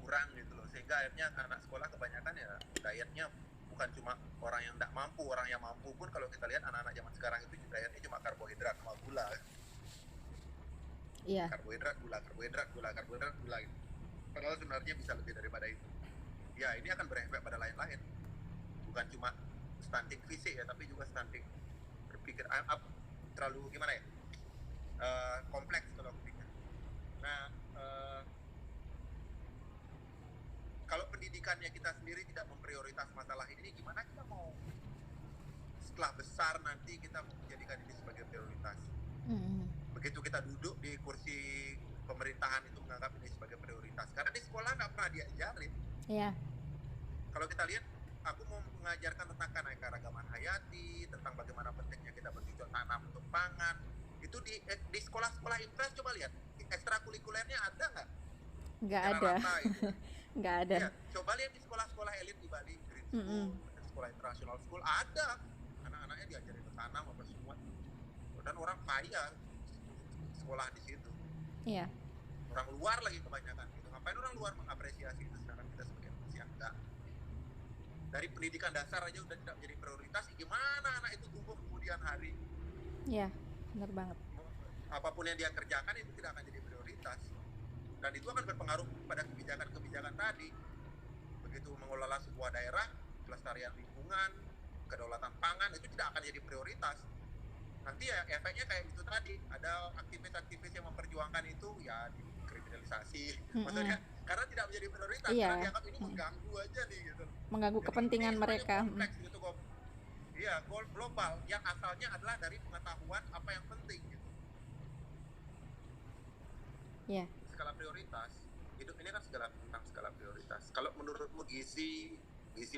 Kurang gitu loh, sehingga akhirnya anak sekolah kebanyakan ya dietnya bukan cuma orang yang tidak mampu, orang yang mampu pun kalau kita lihat anak-anak zaman sekarang itu dietnya cuma karbohidrat sama gula.
Iya.
Karbohidrat, gula gitu. Padahal sebenarnya bisa lebih daripada itu. Ya ini akan berefek pada lain-lain. Bukan cuma stunting fisik ya, tapi juga stunting berpikir terlalu gimana ya? Kompleks kalau aku pikir. Nah, kalau pendidikannya kita sendiri tidak memprioritas masalah ini, gimana kita mau setelah besar nanti kita menjadikan ini sebagai prioritas? Begitu kita duduk di kursi pemerintahan itu menganggap ini sebagai prioritas, karena di sekolah nggak pernah diajarin.
Iya.
Kalau kita lihat, aku mau mengajarkan tentang keanekaragaman hayati, tentang bagaimana pentingnya kita bercocok tanam untuk pangan. Itu di sekolah-sekolah impres, coba lihat ekstrakurikulernya ada nggak?
Nggak
Secara
ada.
rata gitu.
Nggak ada.
Ya, coba lihat di sekolah-sekolah elit di Bali, Green School, sekolah international school, ada anak-anaknya diajarin bertanam apa semua, dan orang kaya sekolah di situ.
Iya.
Orang luar lagi kebanyakan gitu. Ngapain orang luar mengapresiasi itu, sedangkan kita sebagai manusia enggak? Dari pendidikan dasar aja udah tidak menjadi prioritas, gimana anak itu tumbuh kemudian hari?
Iya, benar banget.
Apapun yang dia kerjakan itu tidak akan jadi prioritas, dan itu akan berpengaruh pada kebijakan-kebijakan tadi. Begitu mengelola sebuah daerah, kelestarian lingkungan, kedaulatan pangan, itu tidak akan jadi prioritas. Nanti ya efeknya kayak itu tadi, ada aktivis-aktivis yang memperjuangkan itu ya dikriminalisasi. Maksudnya karena tidak menjadi prioritas,
Iya.
karena dianggap ini mengganggu aja nih gitu.
Mengganggu
Jadi
kepentingan
ini sebenarnya
mereka.
kompleks gitu kok. Iya, goal global yang asalnya adalah dari pengetahuan apa yang penting gitu.
Iya.
Skala prioritas, hidup ini kan tentang skala prioritas. Kalau menurutmu gizi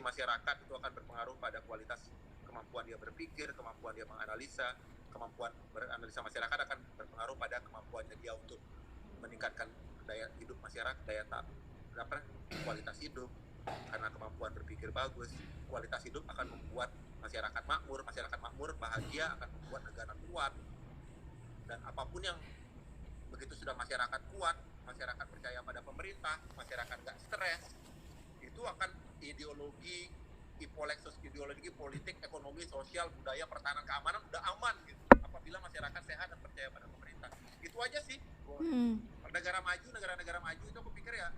masyarakat itu akan berpengaruh pada kualitas kemampuan dia berpikir, kemampuan dia menganalisa, kemampuan beranalisa masyarakat akan berpengaruh pada kemampuannya dia untuk meningkatkan daya hidup masyarakat, kualitas hidup. Karena kemampuan berpikir bagus, kualitas hidup akan membuat masyarakat makmur bahagia, akan membuat negara kuat. Dan apapun yang begitu sudah masyarakat kuat, masyarakat percaya pada pemerintah, masyarakat nggak stres, itu akan ideologi politik, ekonomi, sosial, budaya, pertahanan, keamanan udah aman gitu. Apabila masyarakat sehat dan percaya pada pemerintah, itu aja sih. Negara-negara maju itu aku pikir ya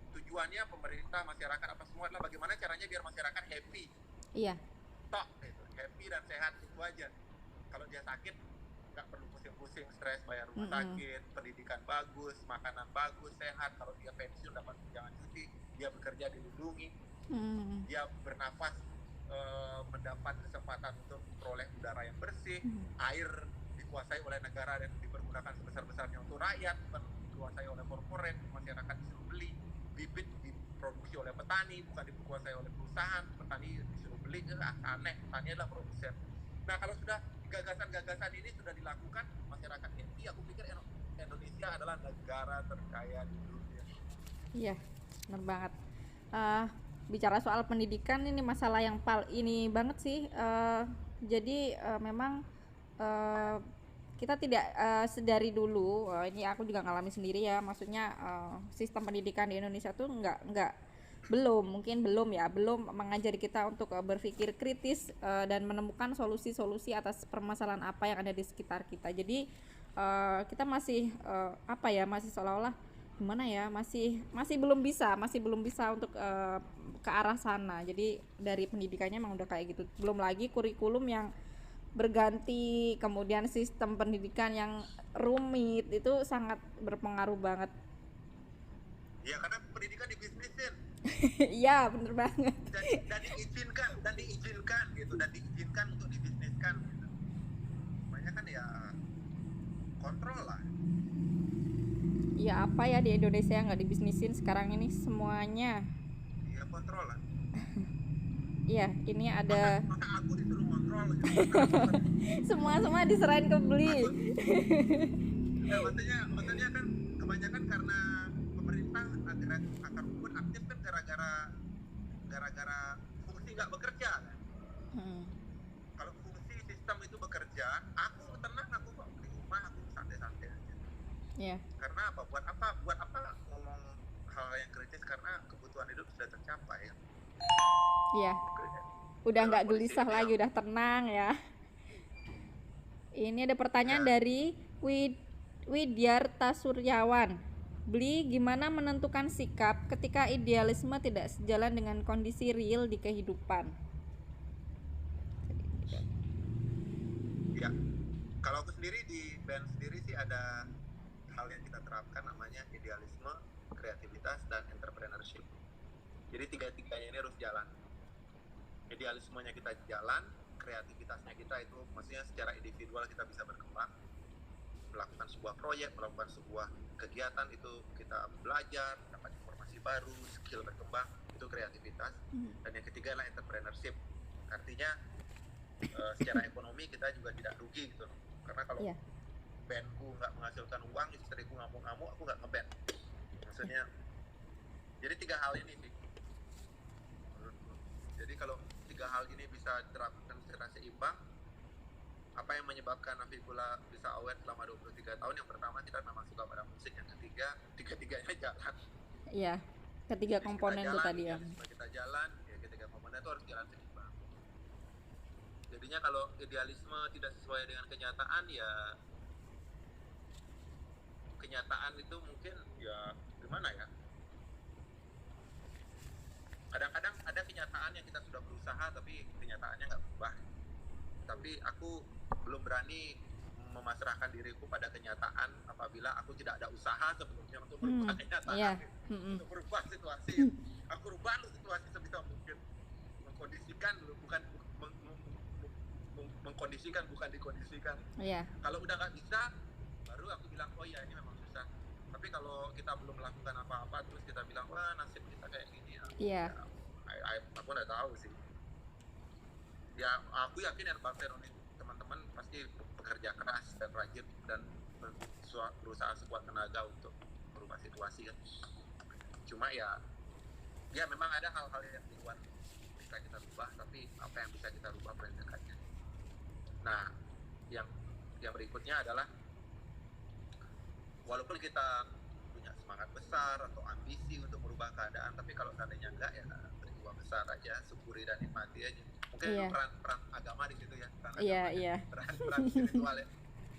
tujuannya pemerintah, masyarakat apa semua adalah bagaimana caranya biar masyarakat happy.
Iya.
Tok gitu, happy dan sehat, itu aja. Kalau dia sakit nggak perlu pusing-pusing, stres bayar rumah sakit, pendidikan bagus, makanan bagus, sehat. Kalau dia pensiun dapat tunjangan cuti, dia bekerja dilindungi, dia bernafas mendapat kesempatan untuk memperoleh udara yang bersih, air dikuasai oleh negara dan dipergunakan sebesar-besarnya untuk rakyat, bukan dikuasai oleh korporat, masyarakat disuruh beli, bibit diproduksi oleh petani, bukan dikuasai oleh perusahaan, petani disuruh beli, aneh, petani adalah produsen. Nah, kalau sudah gagasan-gagasan ini sudah dilakukan, masyarakat happy, aku pikir Indonesia adalah negara terkaya di dunia.
Iya, benar banget. Bicara soal pendidikan, ini masalah yang ini banget sih. Jadi memang kita tidak sedari dulu, ini aku juga ngalami sendiri ya, maksudnya sistem pendidikan di Indonesia tuh belum mengajari kita untuk berpikir kritis dan menemukan solusi-solusi atas permasalahan apa yang ada di sekitar kita. Jadi kita masih masih seolah-olah gimana ya, masih belum bisa untuk ke arah sana. Jadi dari pendidikannya emang udah kayak gitu. Belum lagi kurikulum yang berganti, kemudian sistem pendidikan yang rumit, itu sangat berpengaruh banget.
Ya, karena pendidikan dibisnisin.
Iya, bener banget.
Dan diizinkan untuk dibisniskan gitu. Makanya kan ya kontrol lah.
Ya apa ya di Indonesia yang nggak dibisnisin sekarang ini semuanya.
Iya, kontrol lah.
Iya, ini ada
maka aku disuruh kontrol gitu.
semua diserahin ke beli.
Ya, maksudnya kan kebanyakan karena pemerintah akar rumput aktif kan gara-gara fungsi nggak bekerja kan. Kalau fungsi sistem itu bekerja, aku tenang, aku kok di rumah, aku santai-santai aja.
Iya.
Karena apa? Buat apa ngomong hal yang kritis, karena kebutuhan hidup sudah tercapai ya.
Iya. Udah nggak gelisah lagi, udah tenang ya. Ini ada pertanyaan dari Widyarta Suryawan. Beli, gimana menentukan sikap ketika idealisme tidak sejalan dengan kondisi real di kehidupan?
Ya, kalau aku sendiri di band sendiri sih ada hal yang kita terapkan namanya idealisme, kreativitas, dan entrepreneurship. Jadi tiga-tiganya ini harus jalan. Idealismenya kita jalan, kreativitasnya kita itu maksudnya secara individual kita bisa berkembang, melakukan sebuah proyek, melakukan sebuah kegiatan, itu kita belajar, dapat informasi baru, skill berkembang, itu kreativitas. Dan yang ketiga adalah entrepreneurship. Artinya secara ekonomi kita juga tidak rugi gitu. Karena kalau
Iya.
bandku nggak menghasilkan uang, istriku ngamuk-ngamuk, aku nggak ngeband. Maksudnya, jadi tiga hal ini sih menurutku. Jadi kalau tiga hal ini bisa diterapkan secara seimbang, apa yang menyebabkan Nafigula bisa awet selama 23 tahun? Yang pertama, kita memang suka pada musik. Yang ketiga, tiga-tiganya jalan.
Iya, ketiga
Jadi
komponen
kita
itu
jalan,
tadi ya.
idealisme kita jalan, ya ketiga komponen itu harus jalan seimbang. Jadinya kalau idealisme tidak sesuai dengan kenyataan, ya kenyataan itu mungkin ya gimana ya, kadang-kadang ada kenyataan yang kita sudah berusaha tapi kenyataannya nggak berubah. Tapi aku belum berani memasrahkan diriku pada kenyataan apabila aku tidak ada usaha sebelumnya untuk merubah kenyataan,
Iya.
untuk merubah situasi. Aku rubah dulu situasi sebisa mungkin, mengkondisikan dulu, bukan mengkondisikan, bukan dikondisikan.
Iya.
Kalau udah nggak bisa, baru aku bilang, oh iya ini memang susah. Tapi kalau kita belum melakukan apa-apa, terus kita bilang, wah nasib kita kayak gini,
Iya.
aku nggak tahu sih. Ya aku yakin ya Barcelona itu teman-teman pasti bekerja keras dan rajin dan berusaha sekuat tenaga untuk merubah situasi kan. Cuma ya memang ada hal-hal yang di luar bisa kita rubah, tapi apa yang bisa kita rubah perendakannya. Nah, yang berikutnya adalah walaupun kita punya semangat besar atau ambisi untuk merubah keadaan, tapi kalau seandainya enggak, ya berjiwa besar aja, syukuri dan nikmati aja. Mungkin
Iya.
peran agama di situ ya, peran
Iya,
agama,
iya.
peran spiritual ya.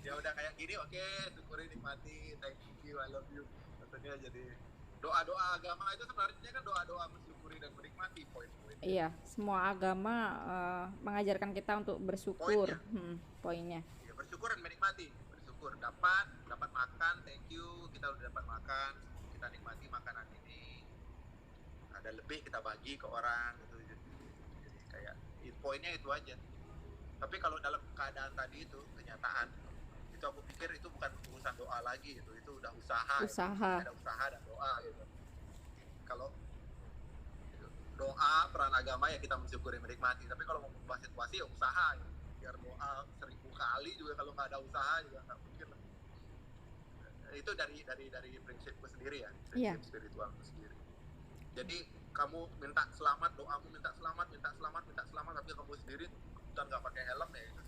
Ya udah kayak gini, oke, syukuri, nikmati, thank you, I love you. Maksudnya jadi doa-doa agama itu sebenarnya kan doa-doa mensyukuri dan menikmati poin-poin.
Iya, semua agama mengajarkan kita untuk bersyukur. Poinnya.
Ya, bersyukur dan menikmati. Bersyukur dapat makan, thank you, kita udah dapat makan, kita nikmati makanan ini. Ada lebih kita bagi ke orang gitu. Jadi kayak poinnya itu aja. Tapi kalau dalam keadaan tadi itu kenyataan, itu aku pikir itu bukan urusan doa lagi, itu udah usaha.
Usaha.
Ada usaha dan doa gitu. Kalau doa peran agama ya kita mensyukuri, menikmati. Tapi kalau mau mengubah situasi ya usaha ya. Biar doa 1000 kali juga kalau nggak ada usaha juga nggak mungkin. Itu dari prinsipku sendiri ya, prinsip
Iya.
spiritualku sendiri. Jadi kamu minta selamat, doamu minta selamat, tapi kamu sendiri dan nggak pakai helm ya itu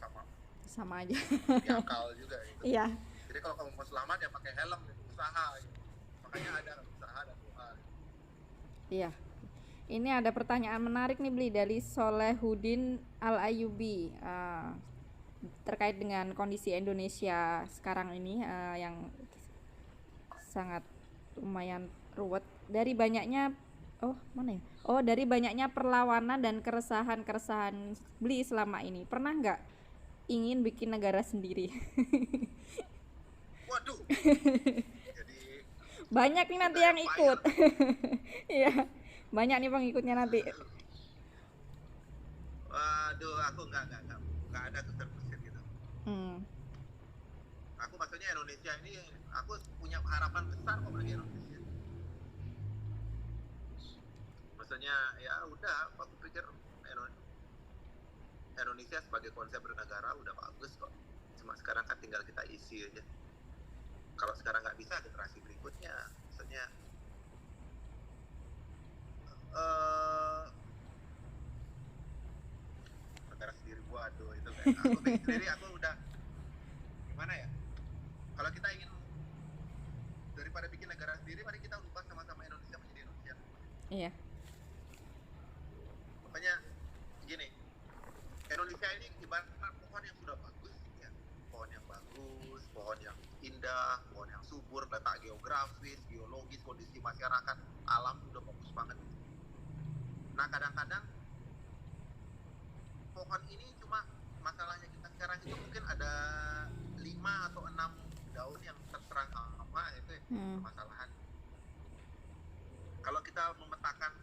Sama aja.
diakal juga gitu.
Iya.
Jadi kalau kamu mau selamat ya pakai helm, usaha gitu. Makanya ada usaha dan doa.
Iya. Ini ada pertanyaan menarik nih Bli dari Solehudin Al-Ayubi terkait dengan kondisi Indonesia sekarang ini yang sangat lumayan ruwet. Dari banyaknya dari banyaknya perlawanan dan keresahan Bli selama ini, pernah nggak ingin bikin negara sendiri?
Waduh. Jadi
Banyak nih nanti yang ikut. Iya. Banyak nih pengikutnya nanti.
waduh, aku nggak ada terbesit gitu. Aku maksudnya Indonesia ini, aku punya harapan besar kok bagi Indonesia. Maksudnya ya udah, aku pikir Indonesia sebagai konsep bernegara udah bagus kok. Cuma sekarang kan tinggal kita isi aja. Kalau sekarang nggak bisa, generasi berikutnya, maksudnya negara sendiri, waduh itu kan. Aku sendiri aku udah gimana ya? Kalau kita ingin daripada bikin negara sendiri, mari kita ubah sama-sama Indonesia menjadi Indonesia.
Iya.
Makanya gini, Indonesia ini ibarat pohon yang sudah bagus ya. Pohon yang bagus, pohon yang indah, pohon yang subur, letak geografis, geologis, kondisi masyarakat, alam udah bagus banget. Nah kadang-kadang pohon ini cuma masalahnya kita sekarang itu mungkin ada 5 atau 6 daun yang terserang hama permasalahan. Kalau kita memetakan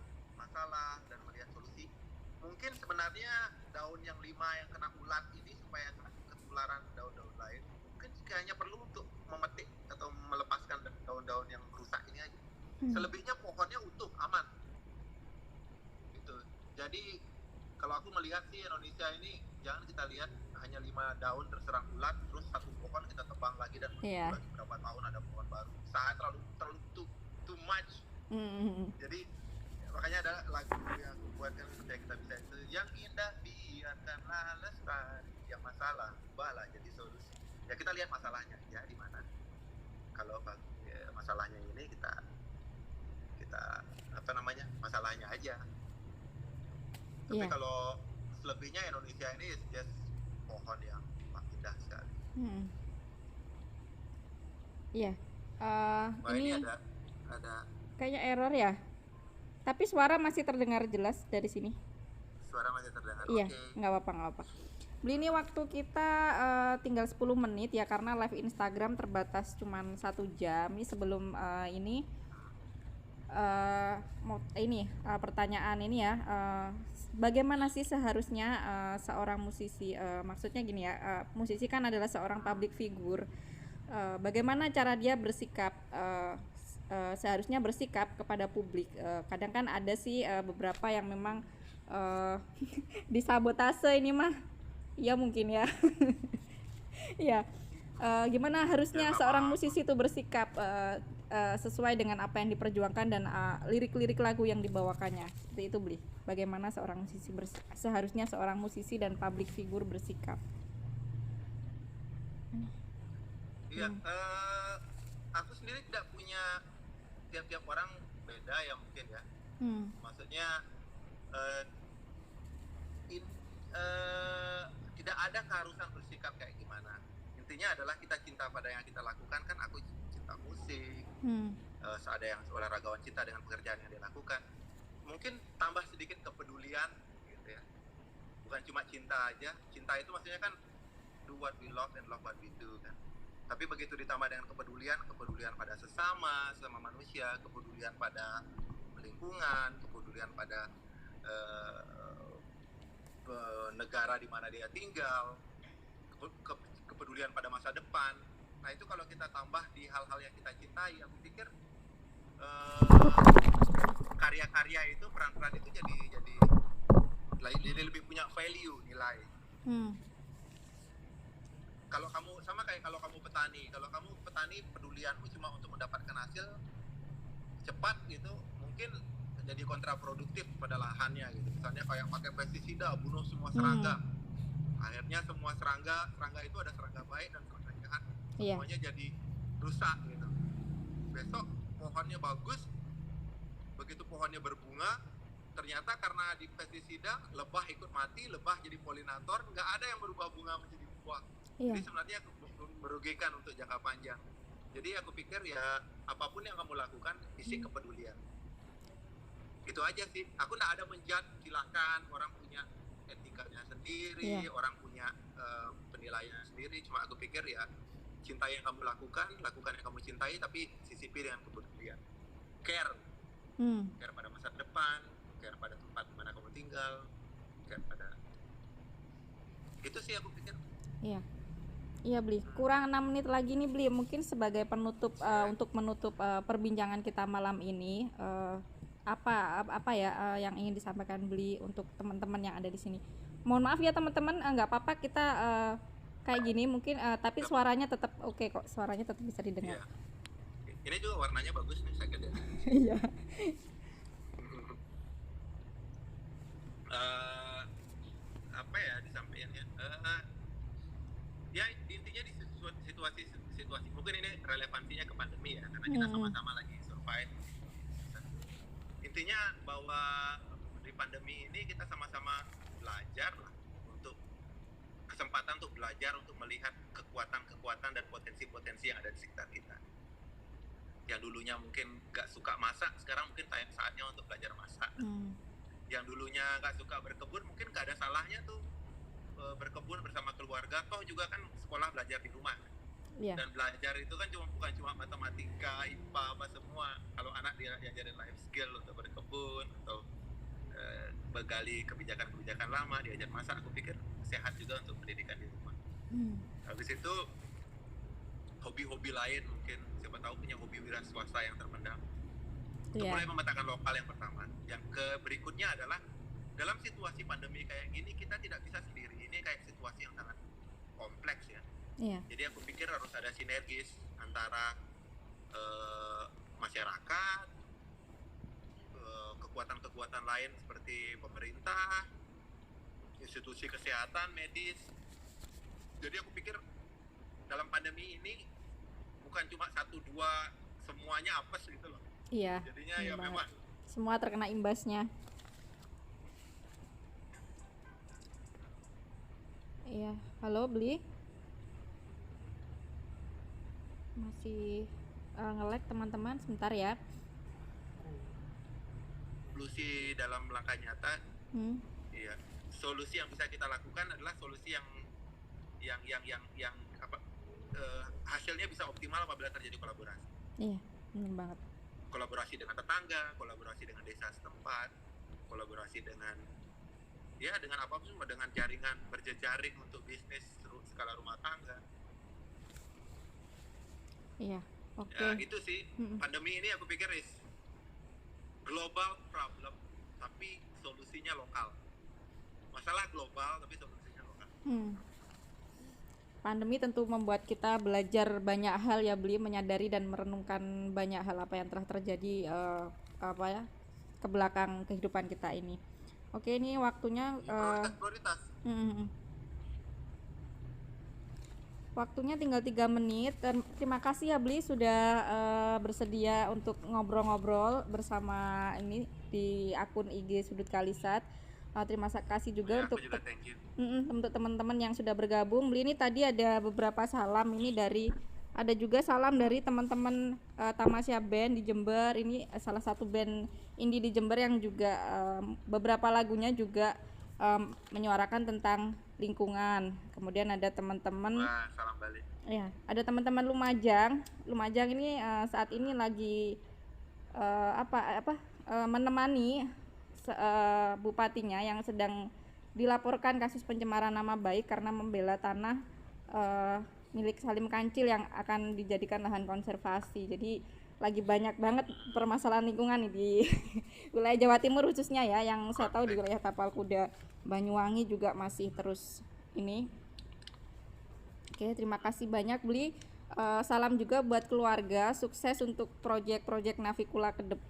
masalah dan melihat solusi, mungkin sebenarnya daun yang 5 yang kena ulat ini supaya nggak ketularan daun-daun lain, mungkin hanya perlu untuk memetik atau melepaskan daun-daun yang rusak ini aja. Selebihnya pohonnya utuh, aman. Gitu. Jadi kalau aku melihat sih Indonesia ini jangan kita lihat hanya 5 daun terserang ulat, terus satu pohon kita tebang lagi dan
Iya.
lagi berapa tahun ada pohon baru. Sangat terlalu too much. Jadi makanya ada lagu yang aku buatkan supaya kita bisa itu, yang indah biarkanlah lestari, yang masalah ubahlah jadi solusi. Ya kita lihat masalahnya ya di mana. Kalau masalahnya ini kita apa namanya, masalahnya aja. Tapi
Iya.
kalau selebihnya Indonesia ini is just pohon yang indah sekali.
Iya.
Wah, ini
Ini
ada
kayaknya error ya. Tapi suara masih terdengar jelas dari sini.
suara masih terdengar.
Iya,
Oke.
nggak apa-apa. Beli, ini waktu kita tinggal 10 menit ya, karena live Instagram terbatas cuman 1 jam. Ini sebelum ini pertanyaan ini ya, bagaimana sih seharusnya seorang musisi, maksudnya gini ya, musisi kan adalah seorang public figure. Bagaimana cara dia bersikap, seharusnya bersikap kepada publik. Kadang kan ada sih beberapa yang memang disabotase ini mah, ya mungkin ya. Ya, gimana harusnya seorang musisi itu bersikap sesuai dengan apa yang diperjuangkan dan lirik-lirik lagu yang dibawakannya. Seperti itu, Bli. Bagaimana seorang musisi seharusnya seorang musisi dan public figure bersikap.
Iya, aku sendiri tidak punya, tiap-tiap orang beda ya mungkin ya. Maksudnya tidak ada keharusan bersikap kayak gimana. Intinya adalah kita cinta pada yang kita lakukan. Kan aku cinta musik, ada yang olahragawan cinta dengan pekerjaan yang dia lakukan. Mungkin tambah sedikit kepedulian gitu ya. Bukan cuma cinta aja. Cinta itu maksudnya kan do what we love and love what we do kan. Tapi begitu ditambah dengan kepedulian pada sesama manusia, kepedulian pada lingkungan, kepedulian pada negara di mana dia tinggal, kepedulian pada masa depan. Nah itu kalau kita tambah di hal-hal yang kita cintai, aku pikir karya-karya itu, peran-peran itu jadi lebih punya value, nilai. Kalau kamu sama kayak kalau kamu petani pedulianmu cuma untuk mendapatkan hasil cepat gitu, mungkin jadi kontraproduktif pada lahannya gitu. Misalnya kayak pakai pestisida, bunuh semua serangga. Akhirnya semua serangga itu ada serangga baik dan serangga jahat. Semuanya jadi rusak gitu. Besok pohonnya bagus, begitu pohonnya berbunga, ternyata karena di pestisida lebah ikut mati, lebah jadi polinator, nggak ada yang berubah bunga menjadi buah. Jadi sebenarnya merugikan untuk jangka panjang. Jadi aku pikir ya apapun yang kamu lakukan isi kepedulian. Itu aja sih. Aku nggak ada menjat, silakan, orang punya etikanya sendiri, orang punya penilaian sendiri. Cuma aku pikir ya cintai yang kamu lakukan yang kamu cintai, tapi sisipi dengan kepedulian. Care pada masa depan, care pada tempat mana kamu tinggal, care pada itu sih aku pikir.
Iya, Bli. Kurang 6 menit lagi nih, Bli. Mungkin sebagai penutup, untuk menutup perbincangan kita malam ini, apa ya yang ingin disampaikan Bli untuk teman-teman yang ada di sini. Mohon maaf ya teman-teman, nggak apa-apa kita kayak gini mungkin, tapi suaranya tetap oke kok. Suaranya tetap bisa didengar.
Ini juga warnanya bagus nih, saya kira.
Iya.
Apa ya disampaikannya? Ya intinya di situasi mungkin ini relevansinya ke pandemi ya, karena kita sama-sama lagi survive. Intinya bahwa di pandemi ini kita sama-sama belajar lah, untuk kesempatan untuk belajar, untuk melihat kekuatan dan potensi-potensi yang ada di sekitar kita. Yang dulunya mungkin gak suka masak, sekarang mungkin saatnya untuk belajar masak. Yang dulunya gak suka berkebun, mungkin gak ada salahnya tuh berkebun bersama keluarga, toh juga kan sekolah belajar di rumah.
Iya.
Dan belajar itu kan bukan cuma matematika, IPA, apa semua. Kalau anak dia diajarin life skill untuk berkebun atau menggali kebijakan-kebijakan lama, diajar masak, aku pikir sehat juga untuk pendidikan di rumah. Habis itu hobi-hobi lain, mungkin siapa tahu punya hobi wira swasta yang terpendam. Itu
Iya.
mulai memetakan lokal yang pertama. Yang berikutnya adalah dalam situasi pandemi kayak gini kita tidak bisa sendiri. Ini kayak situasi yang sangat kompleks ya.
Iya.
Jadi aku pikir harus ada sinergis antara masyarakat, kekuatan-kekuatan lain seperti pemerintah, institusi kesehatan, medis. Jadi aku pikir dalam pandemi ini bukan cuma 1-2 semuanya apes gitu loh.
Iya.
Jadinya
bener
ya
banget.
memang
Semua terkena imbasnya. Iya, halo Beli. Masih nge-lag teman-teman, sebentar ya.
solusi dalam langkah nyata.
Hmm.
Iya, solusi yang bisa kita lakukan adalah solusi yang apa, hasilnya bisa optimal apabila terjadi kolaborasi.
Iya, benar banget.
Kolaborasi dengan tetangga, kolaborasi dengan desa setempat, kolaborasi dengan apapun, dengan jaringan berjejaring untuk bisnis skala rumah tangga.
Iya, oke.
Ya, itu sih pandemi ini aku pikir is global problem, tapi solusinya lokal. Masalah global, tapi solusinya lokal.
Pandemi tentu membuat kita belajar banyak hal ya, Beli, menyadari dan merenungkan banyak hal apa yang telah terjadi ke belakang kehidupan kita ini. Oke, ini waktunya
Prioritas.
Waktunya tinggal 3 menit dan terima kasih ya Bli sudah bersedia untuk ngobrol-ngobrol bersama ini di akun IG Sudut Kalisat. Terima kasih juga
Aku juga thank you.
untuk teman-teman yang sudah bergabung. Bli, ini tadi ada beberapa salam ini ada juga salam dari teman-teman Tamasya Band di Jember. Ini salah satu band indie di Jember yang juga beberapa lagunya juga menyuarakan tentang lingkungan. Kemudian ada teman-teman
Salam balik.
ya, ada teman-teman Lumajang. Lumajang ini saat ini lagi menemani bupatinya yang sedang dilaporkan kasus pencemaran nama baik karena membela tanah milik Salim Kancil yang akan dijadikan lahan konservasi. Jadi lagi banyak banget permasalahan lingkungan nih di wilayah Jawa Timur khususnya ya, yang saya tahu di wilayah Tapal Kuda, Banyuwangi juga masih terus ini. Oke, terima kasih banyak Bli. Salam juga buat keluarga, sukses untuk proyek-proyek Navikula ke depan.